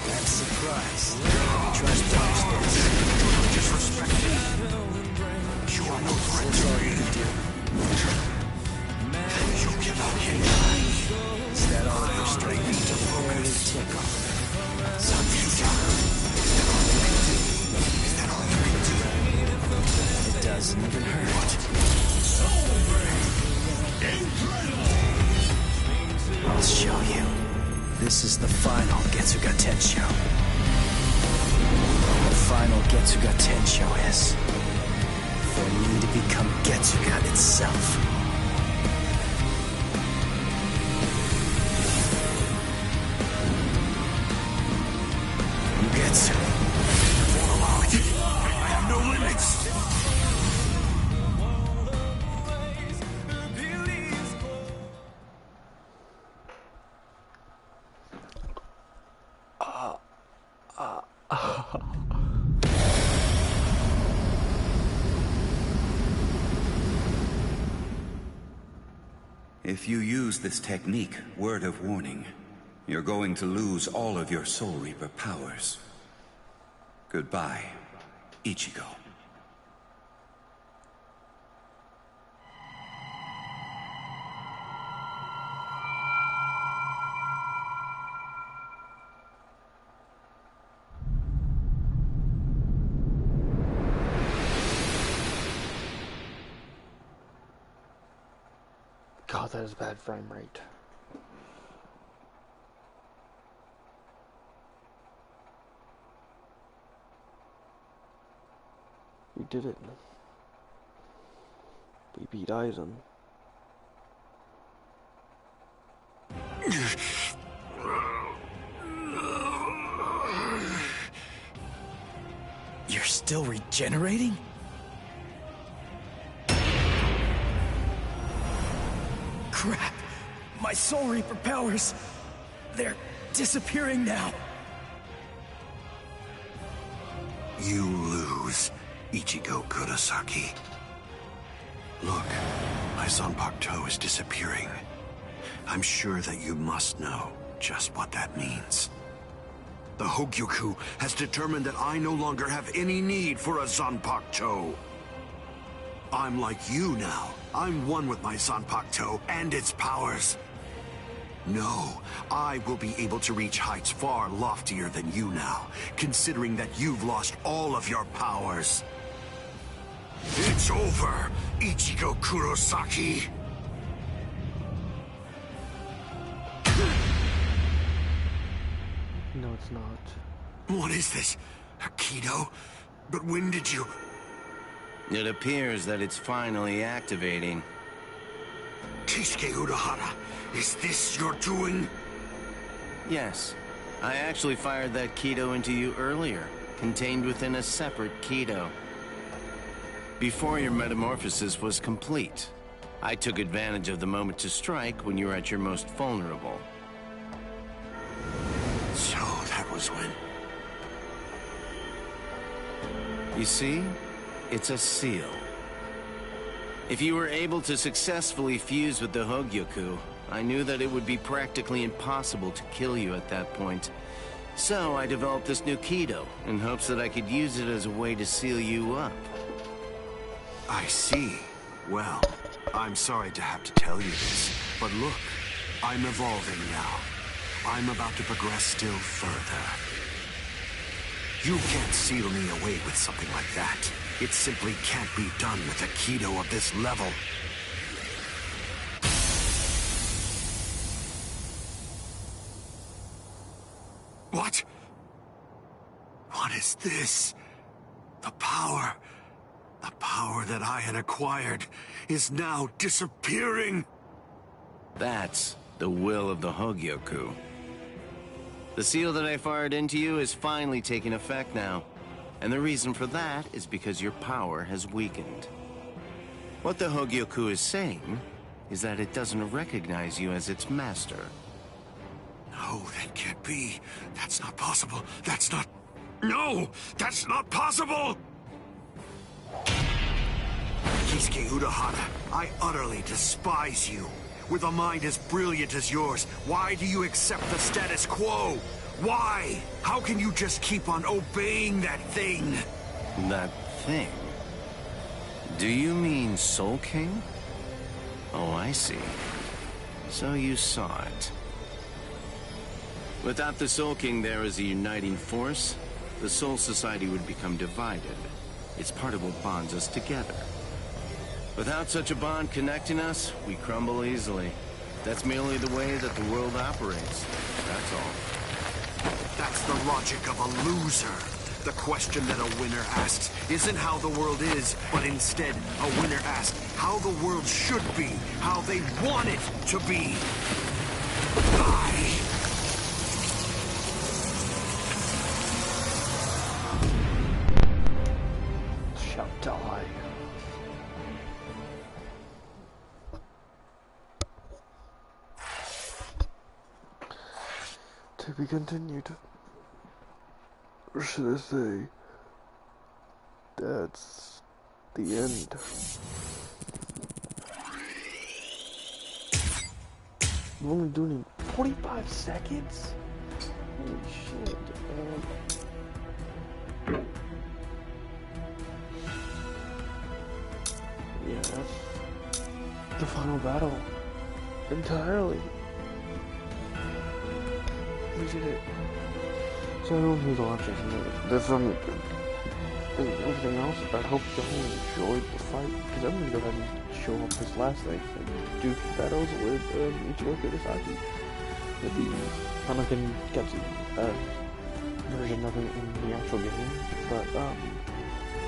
I'm surprised. Try to dodge this. Disrespect me. You are no threat Is this to all me. you can do? You cannot hinder me. Is that all of your strength? To focus. Tickle. Sanfuture. Is that all you can do? It doesn't even hurt. I'll show you. This is the final Getsuga Tensho. The final Getsuga Tensho is for me to become Getsuga itself. Getsu. Won't allow it. I have no limits. If you use this technique, word of warning, you're going to lose all of your Soul Reaper powers. Goodbye, Ichigo. God, that is bad frame rate. We did it. We beat Aizen. You're still regenerating? Crap! My Soul Reaper powers, they're disappearing now. You lose, Ichigo Kurosaki. Look, my Zanpakuto is disappearing. I'm sure that you must know just what that means. The Hogyoku has determined that I no longer have any need for a Zanpakuto. I'm like you now. I'm one with my Zanpakuto and its powers. No, I will be able to reach heights far loftier than you now, considering that you've lost all of your powers. It's over, Ichigo Kurosaki! No, it's not. What is this? A Kido? But when did you... It appears that it's finally activating. Kisuke Urahara, is this your doing? Yes. I actually fired that Kido into you earlier, contained within a separate Kido. Before your metamorphosis was complete, I took advantage of the moment to strike when you were at your most vulnerable. So that was when... You see? It's a seal. If you were able to successfully fuse with the Hogyoku, I knew that it would be practically impossible to kill you at that point. So I developed this new Kido, in hopes that I could use it as a way to seal you up. I see. Well, I'm sorry to have to tell you this, but look, I'm evolving now. I'm about to progress still further. You can't seal me away with something like that. It simply can't be done with a Kido of this level. What? What is this? The power that I had acquired is now disappearing. That's the will of the Hogyoku. The seal that I fired into you is finally taking effect now. And the reason for that is because your power has weakened. What the Hogyoku is saying is that it doesn't recognize you as its master. No, that can't be. That's not possible. That's not... No! That's not possible! Kisuke Urahara, I utterly despise you. With a mind as brilliant as yours, why do you accept the status quo? Why? How can you just keep on obeying that thing? That thing? Do you mean Soul King? Oh, I see. So you saw it. Without the Soul King there as a uniting force, the Soul Society would become divided. It's part of what bonds us together. Without such a bond connecting us, we crumble easily. That's merely the way that the world operates. That's all. That's the logic of a loser. The question that a winner asks isn't how the world is, but instead, a winner asks how the world should be, how they want it to be. Shall die. To be continued. Or should I say, that's the end. I'm only doing it in 45 seconds? Holy shit. Yeah, that's the final battle. Entirely. We did it. So everyone who's watching this and everything else, I hope y'all enjoyed the fight, because I'm gonna go ahead and show off this last thing and do battles with Ichiro Kurosaki with the Hanakin Ketsu version of it in the actual game. But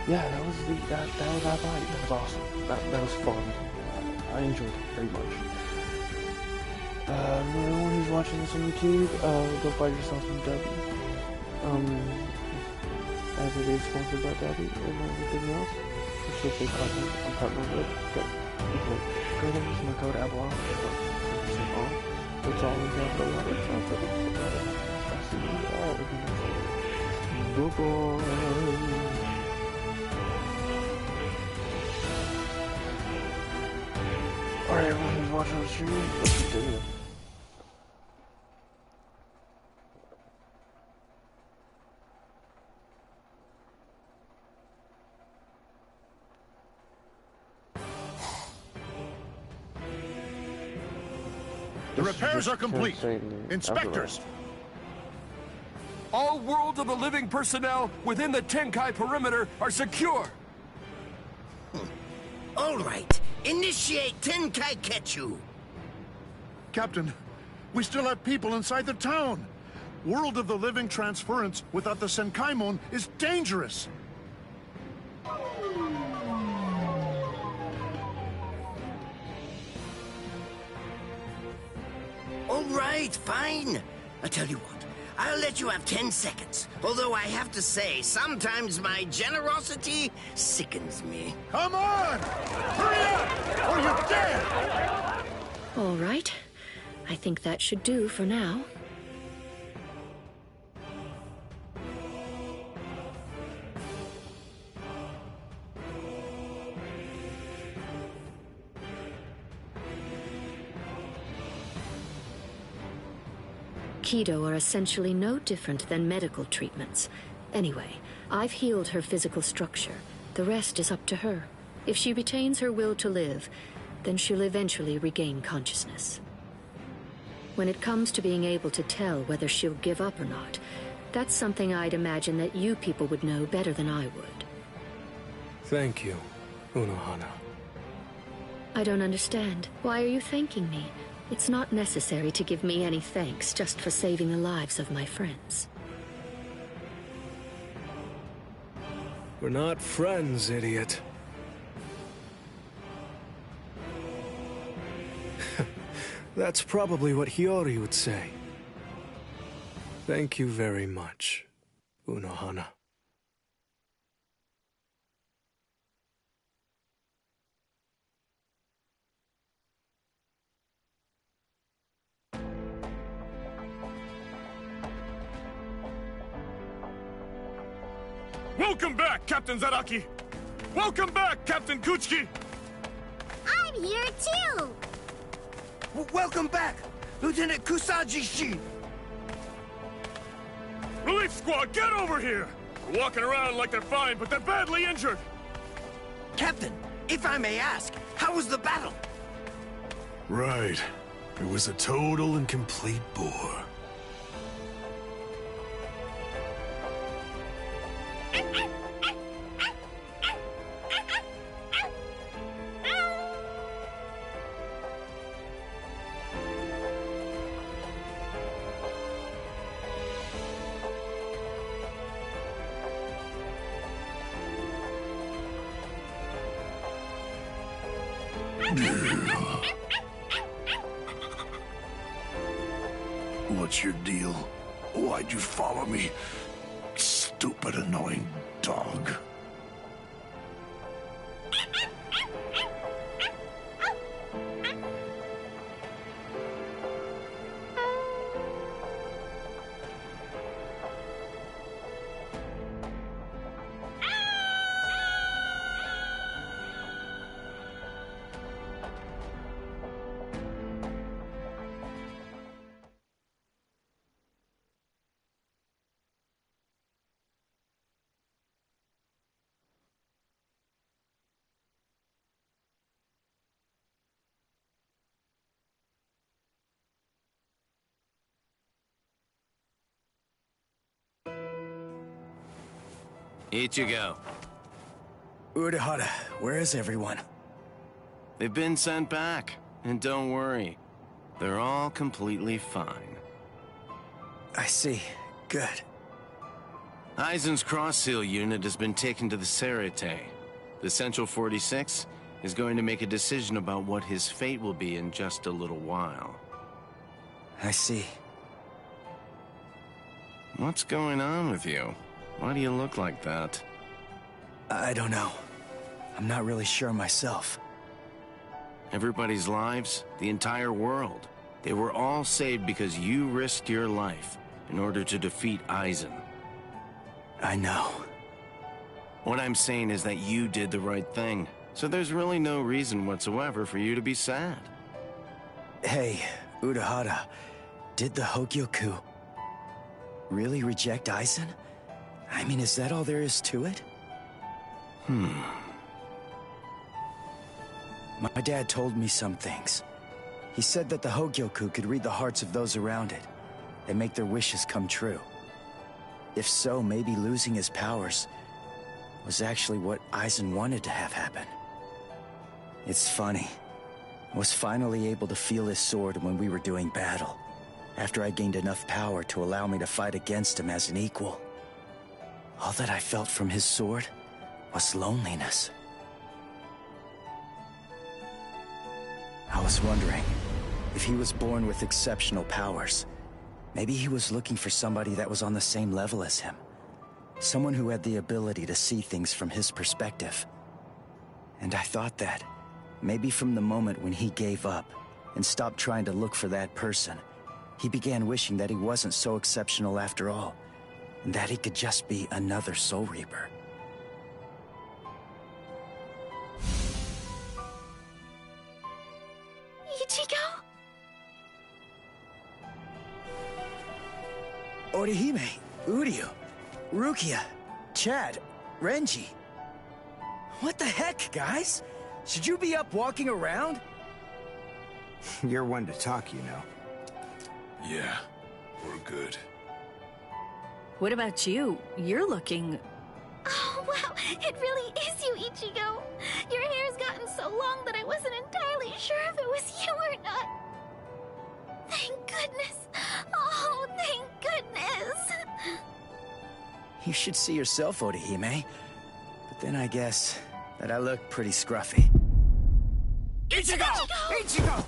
yeah, that was that fight. That was awesome. That was fun. I enjoyed it very much. Everyone who's watching this on YouTube, go find yourself some W. As it is sponsored by Daddy and everything else. It's just a content I'm partnered with. But you can go there, use my code Avalon, 10% off. It's all in capital letters. I'll put it together. I'll see you all in the next video. Bye-bye. Alright, everyone who's watching the stream, let's continue. The repairs are complete. Inspectors! All World of the Living personnel within the Tenkai perimeter are secure. All right. Initiate Tenkai Ketchu. Captain, we still have people inside the town. World of the Living transference without the Senkaimon is dangerous. All right, fine. I tell you what, I'll let you have 10 seconds. Although I have to say, sometimes my generosity sickens me. Come on! Hurry up, or you're dead! All right. I think that should do for now. Kido are essentially no different than medical treatments. Anyway, I've healed her physical structure. The rest is up to her. If she retains her will to live, then she'll eventually regain consciousness. When it comes to being able to tell whether she'll give up or not, that's something I'd imagine that you people would know better than I would. Thank you, Unohana. I don't understand. Why are you thanking me? It's not necessary to give me any thanks just for saving the lives of my friends. We're not friends, idiot. That's probably what Hiyori would say. Thank you very much, Unohana. Welcome back, Captain Zaraki! Welcome back, Captain Kuchiki! I'm here too! Welcome back, Lieutenant Kusaji-shi! Relief squad, get over here! They're walking around like they're fine, but they're badly injured! Captain, if I may ask, how was the battle? Right. It was a total and complete bore. What's your deal? Why'd you follow me? Stupid, annoying dog. Ichigo. Urahara, where is everyone? They've been sent back. And don't worry, they're all completely fine. I see. Good. Aizen's cross-seal unit has been taken to the Serite. The Central 46 is going to make a decision about what his fate will be in just a little while. I see. What's going on with you? Why do you look like that? I don't know. I'm not really sure myself. Everybody's lives, the entire world, they were all saved because you risked your life in order to defeat Aizen. I know. What I'm saying is that you did the right thing, so there's really no reason whatsoever for you to be sad. Hey, Urahara, did the Hogyoku really reject Aizen? I mean, is that all there is to it? My dad told me some things. He said that the Hogyoku could read the hearts of those around it and make their wishes come true. If so, maybe losing his powers was actually what Aizen wanted to have happen. It's funny. I was finally able to feel his sword when we were doing battle, after I gained enough power to allow me to fight against him as an equal. All that I felt from his sword was loneliness. I was wondering if he was born with exceptional powers. Maybe he was looking for somebody that was on the same level as him. Someone who had the ability to see things from his perspective. And I thought that, maybe from the moment when he gave up and stopped trying to look for that person, he began wishing that he wasn't so exceptional after all, and that he could just be another Soul Reaper. Ichigo? Orihime, Uryu, Rukia, Chad, Renji. What the heck, guys? Should you be up walking around? You're one to talk, you know. Yeah, we're good. What about you? You're looking... Oh, wow, it really is you, Ichigo. Your hair's gotten so long that I wasn't entirely sure if it was you or not. Thank goodness. Oh, thank goodness. You should see yourself, Orihime. But then I guess that I look pretty scruffy. Ichigo! Ichigo!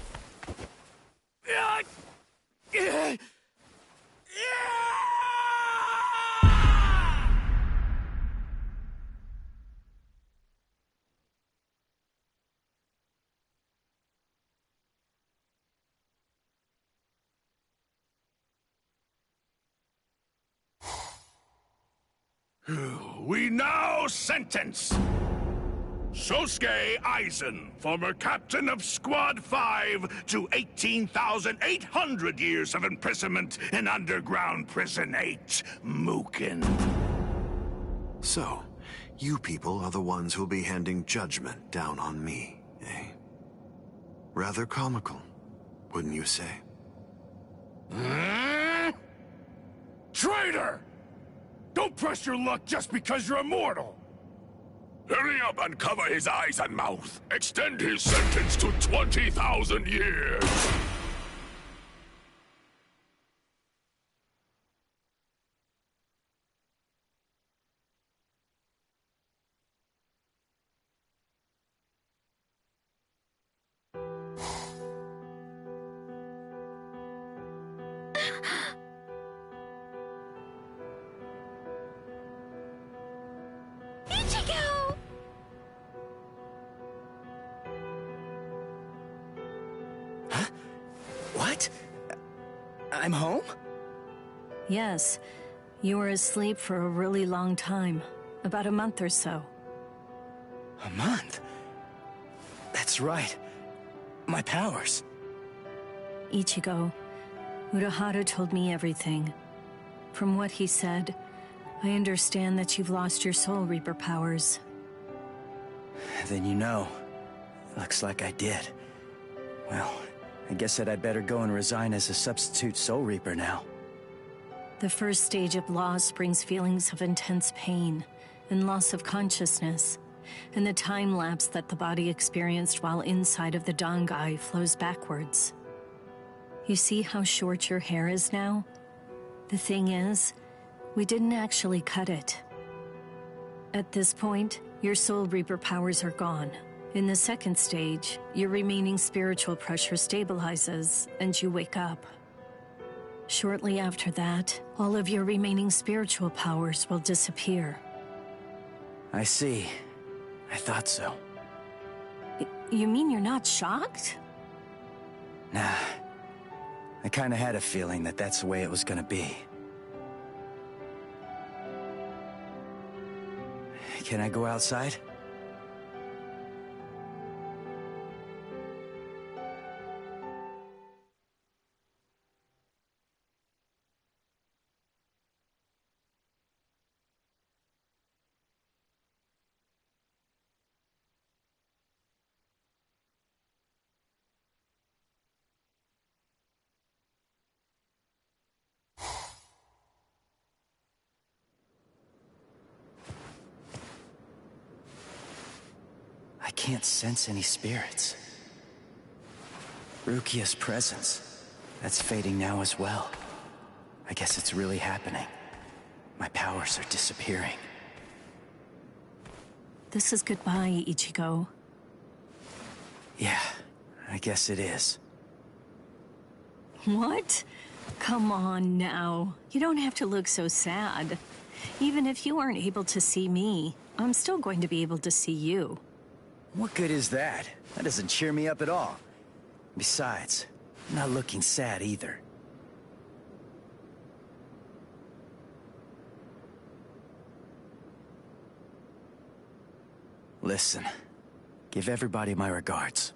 We now sentence Sosuke Aizen, former captain of Squad 5, to 18,800 years of imprisonment in underground prison 8, Mukin. So, you people are the ones who'll be handing judgment down on me, eh? Rather comical, wouldn't you say? Traitor! Don't press your luck just because you're immortal! Hurry up and cover his eyes and mouth. Extend his sentence to 20,000 years. Ichigo! What? I'm home? Yes. You were asleep for a really long time. About a month or so. A month? That's right. My powers. Ichigo, Urahara told me everything. From what he said, I understand that you've lost your Soul Reaper powers. Then you know. Looks like I did. Well, I guess that I'd better go and resign as a substitute Soul Reaper now. The first stage of loss brings feelings of intense pain and loss of consciousness, and the time lapse that the body experienced while inside of the Dangai flows backwards. You see how short your hair is now? The thing is, we didn't actually cut it. At this point, your Soul Reaper powers are gone. In the second stage, your remaining spiritual pressure stabilizes, and you wake up. Shortly after that, all of your remaining spiritual powers will disappear. I see. I thought so. You mean you're not shocked? Nah. I kinda had a feeling that that's the way it was gonna be. Can I go outside? I can't sense any spirits. Rukia's presence, that's fading now as well. I guess it's really happening. My powers are disappearing. This is goodbye, Ichigo. Yeah, I guess it is. What? Come on now. You don't have to look so sad. Even if you aren't able to see me, I'm still going to be able to see you. What good is that? That doesn't cheer me up at all. Besides, I'm not looking sad either. Listen, give everybody my regards.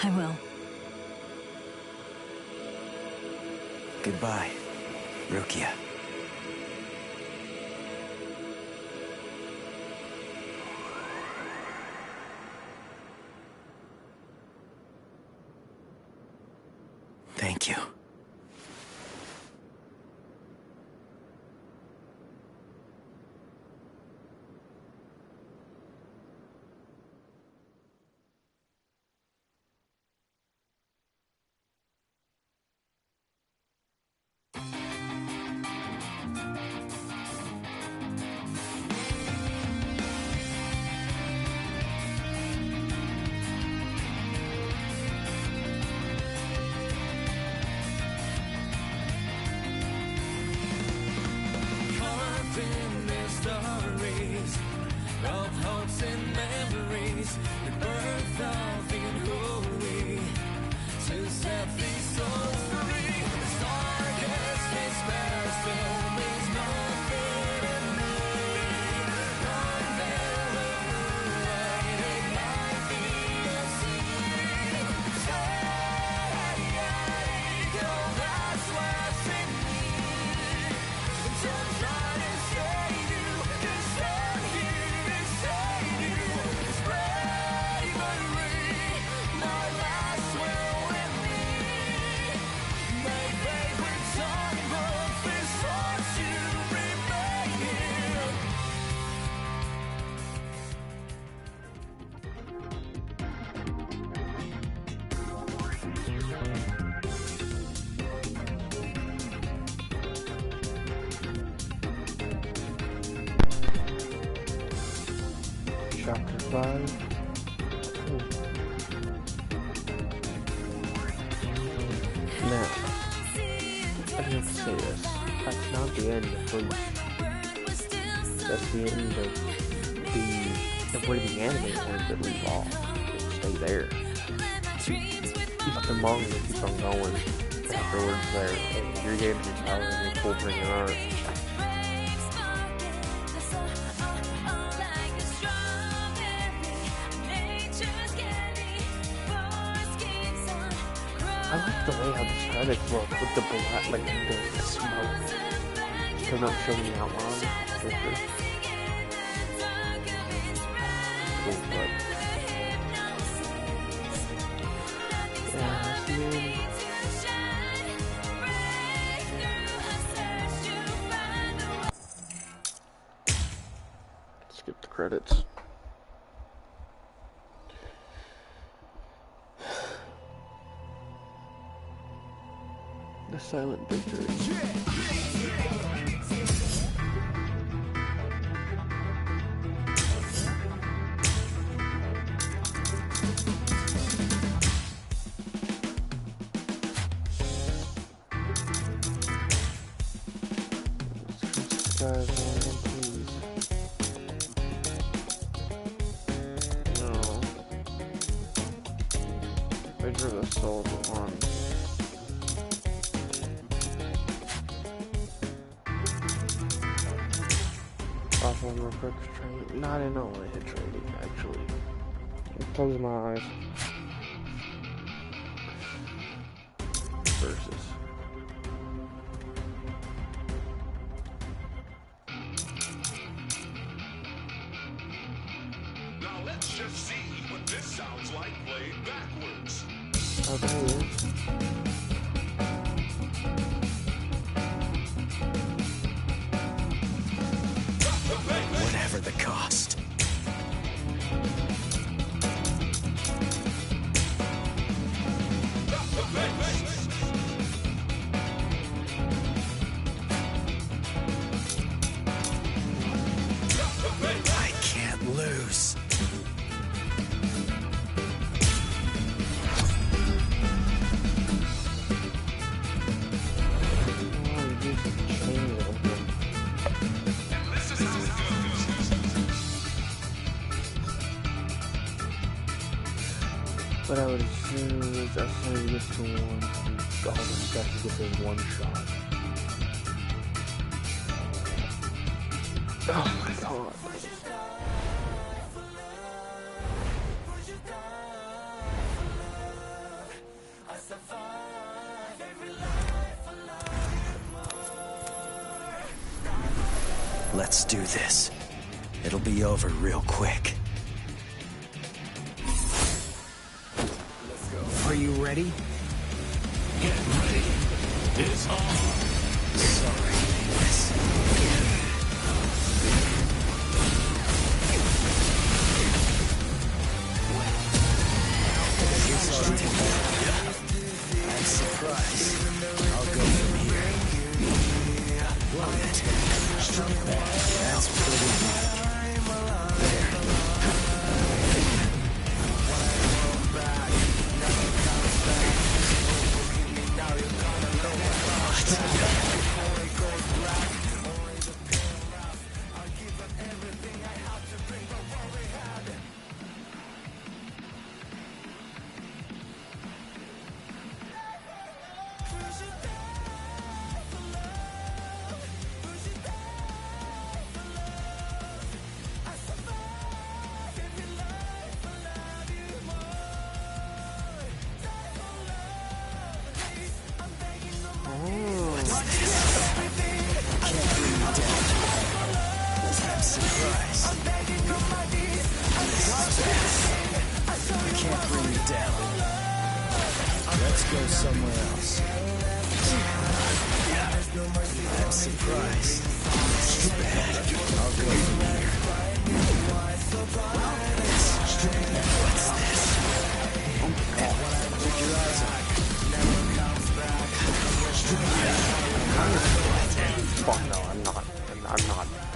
I will. Goodbye, Rukia. Thank you. Of hopes and memories, the birth of the unholy, to set these souls free. The darkest despair still means nothing. ch5. Now, I have to say this. That's not the end of Bleach. That's the end of where the anime wanted to leave off. Stay there. But the manga keeps on going afterwards there. And you're getting your power and you're filtering your art. I like the way how the credits look with the black, like the smoke. They're not showing the outline. Cool, but skip the credits. The silent victory. Guys, please. No. I drew the soul on. Off one real quick. No, I didn't know when I hit trading, actually. Close my eyes. Versus. Now let's just see what this sounds like played backwards. Oh, there he is. Whatever the cost. I can't lose. But I would assume it's necessary to get to one, all the stuff to get in one shot. Oh my god. Let's do this. It'll be over real quick. Are you ready? Get ready. It's on. Sorry, Venus. I'm surprised. I'll go from here. Love it. That's pretty good. Let's go somewhere else. I'm surprised. Too bad. I'll go from here. What's this? Keep your eyes on. Fuck no,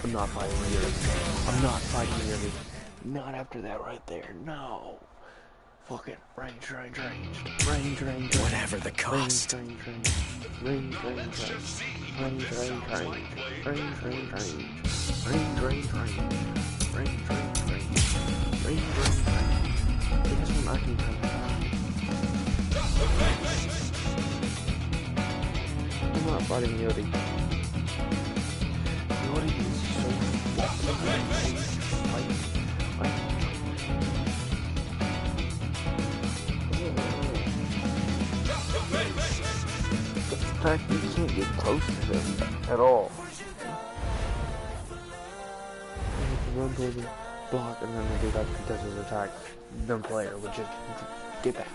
I'm not fighting here. I'm not fighting here. Not after that right there. No. Fuck it. Range. Whatever the cost. Range. This one I can come back. I'm not fighting Yodi. Yodi is so fucking the fact that you can't get close to him at all. You can run towards him, block, and then the dude actually does his attack. The player would just get back.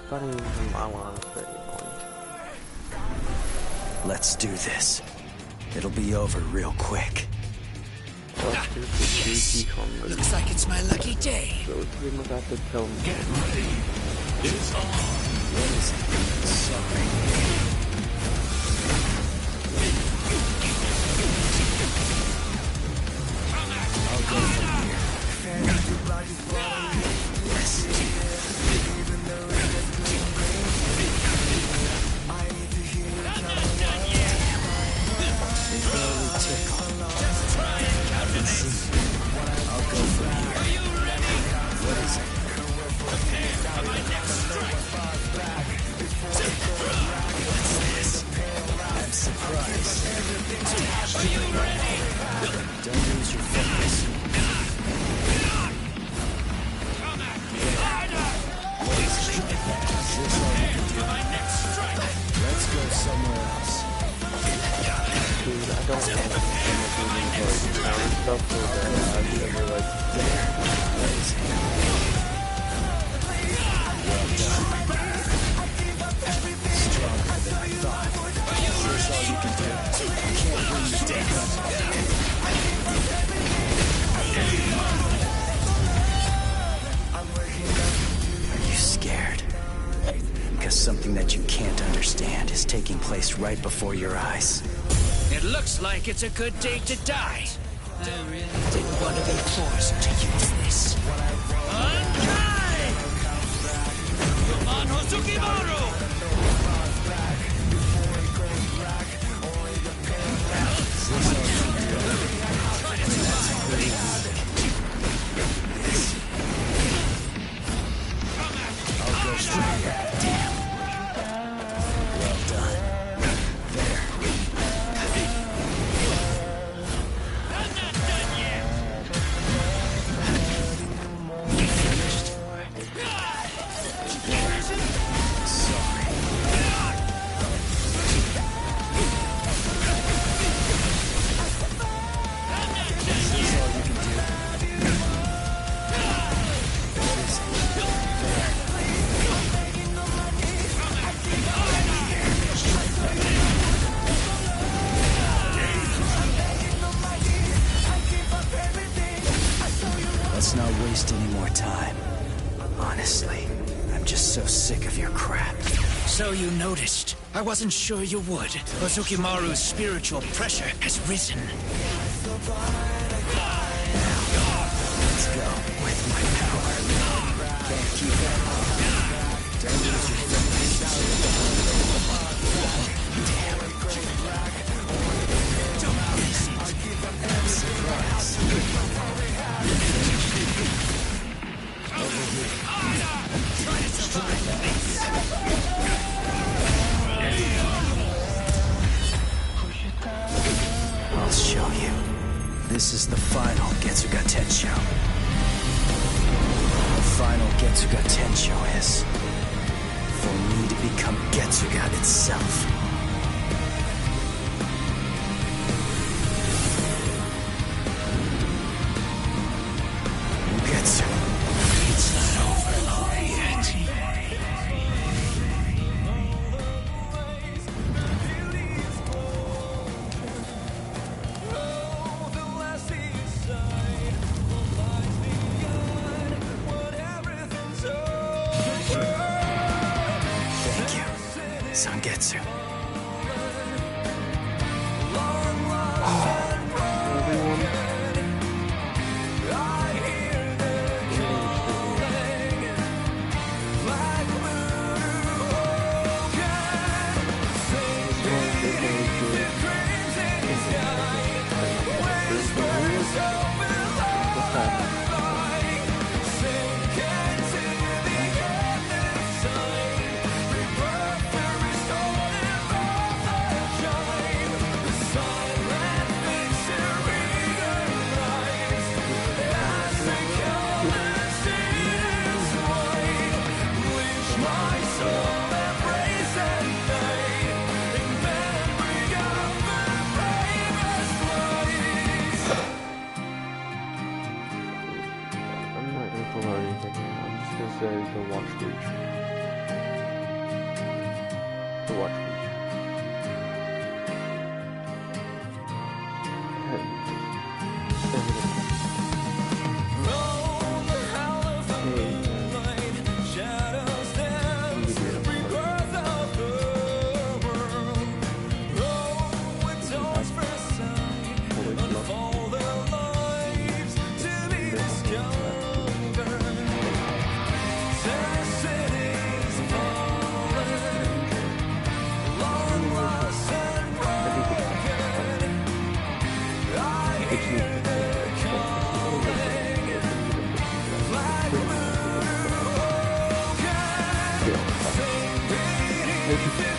Fighting him online is very annoying. Let's do this. It'll be over real quick. Yes! Looks like it's my lucky day. So it's pretty much have to kill him. Get ready. It's on. What is it? Sorry. I'll go from here. Yes. I'll go from here. Are you ready? What is it? Prepare for my next strike. What's this? I'm surprised. Are you ready? Don't lose your focus. What is it? This all you can do. My next strike. Let's go somewhere else. Dude, I don't know counter stuff so that I've never like there. What is it? Well done. Stronger than I thought. Is this all you can do? I can't bring you down. Are you scared? Because something that you can't understand is taking place right before your eyes. It looks like it's a good day to die. I really didn't want to be forced to use this. Unkai! On Hozukimaru! I'll go straight at it. Damn. Well done. There. I'm not done yet! Sorry. Is this all you can do? What is it? Let's not waste any more time. Honestly, I'm just so sick of your crap. So you noticed. I wasn't sure you would. Hozukimaru's spiritual pressure has risen. Let's go with my power. Can't keep up. Don't lose your focus. Damn. I'm surprised. Over here. Try to survive this. I'll show you. This is the final Getsuga Tensho. The final Getsuga Tensho is for me to become Getsuga itself. Getsu. It's not over yet. Thank you, Sangetsu. to watch Bleach. Thank you.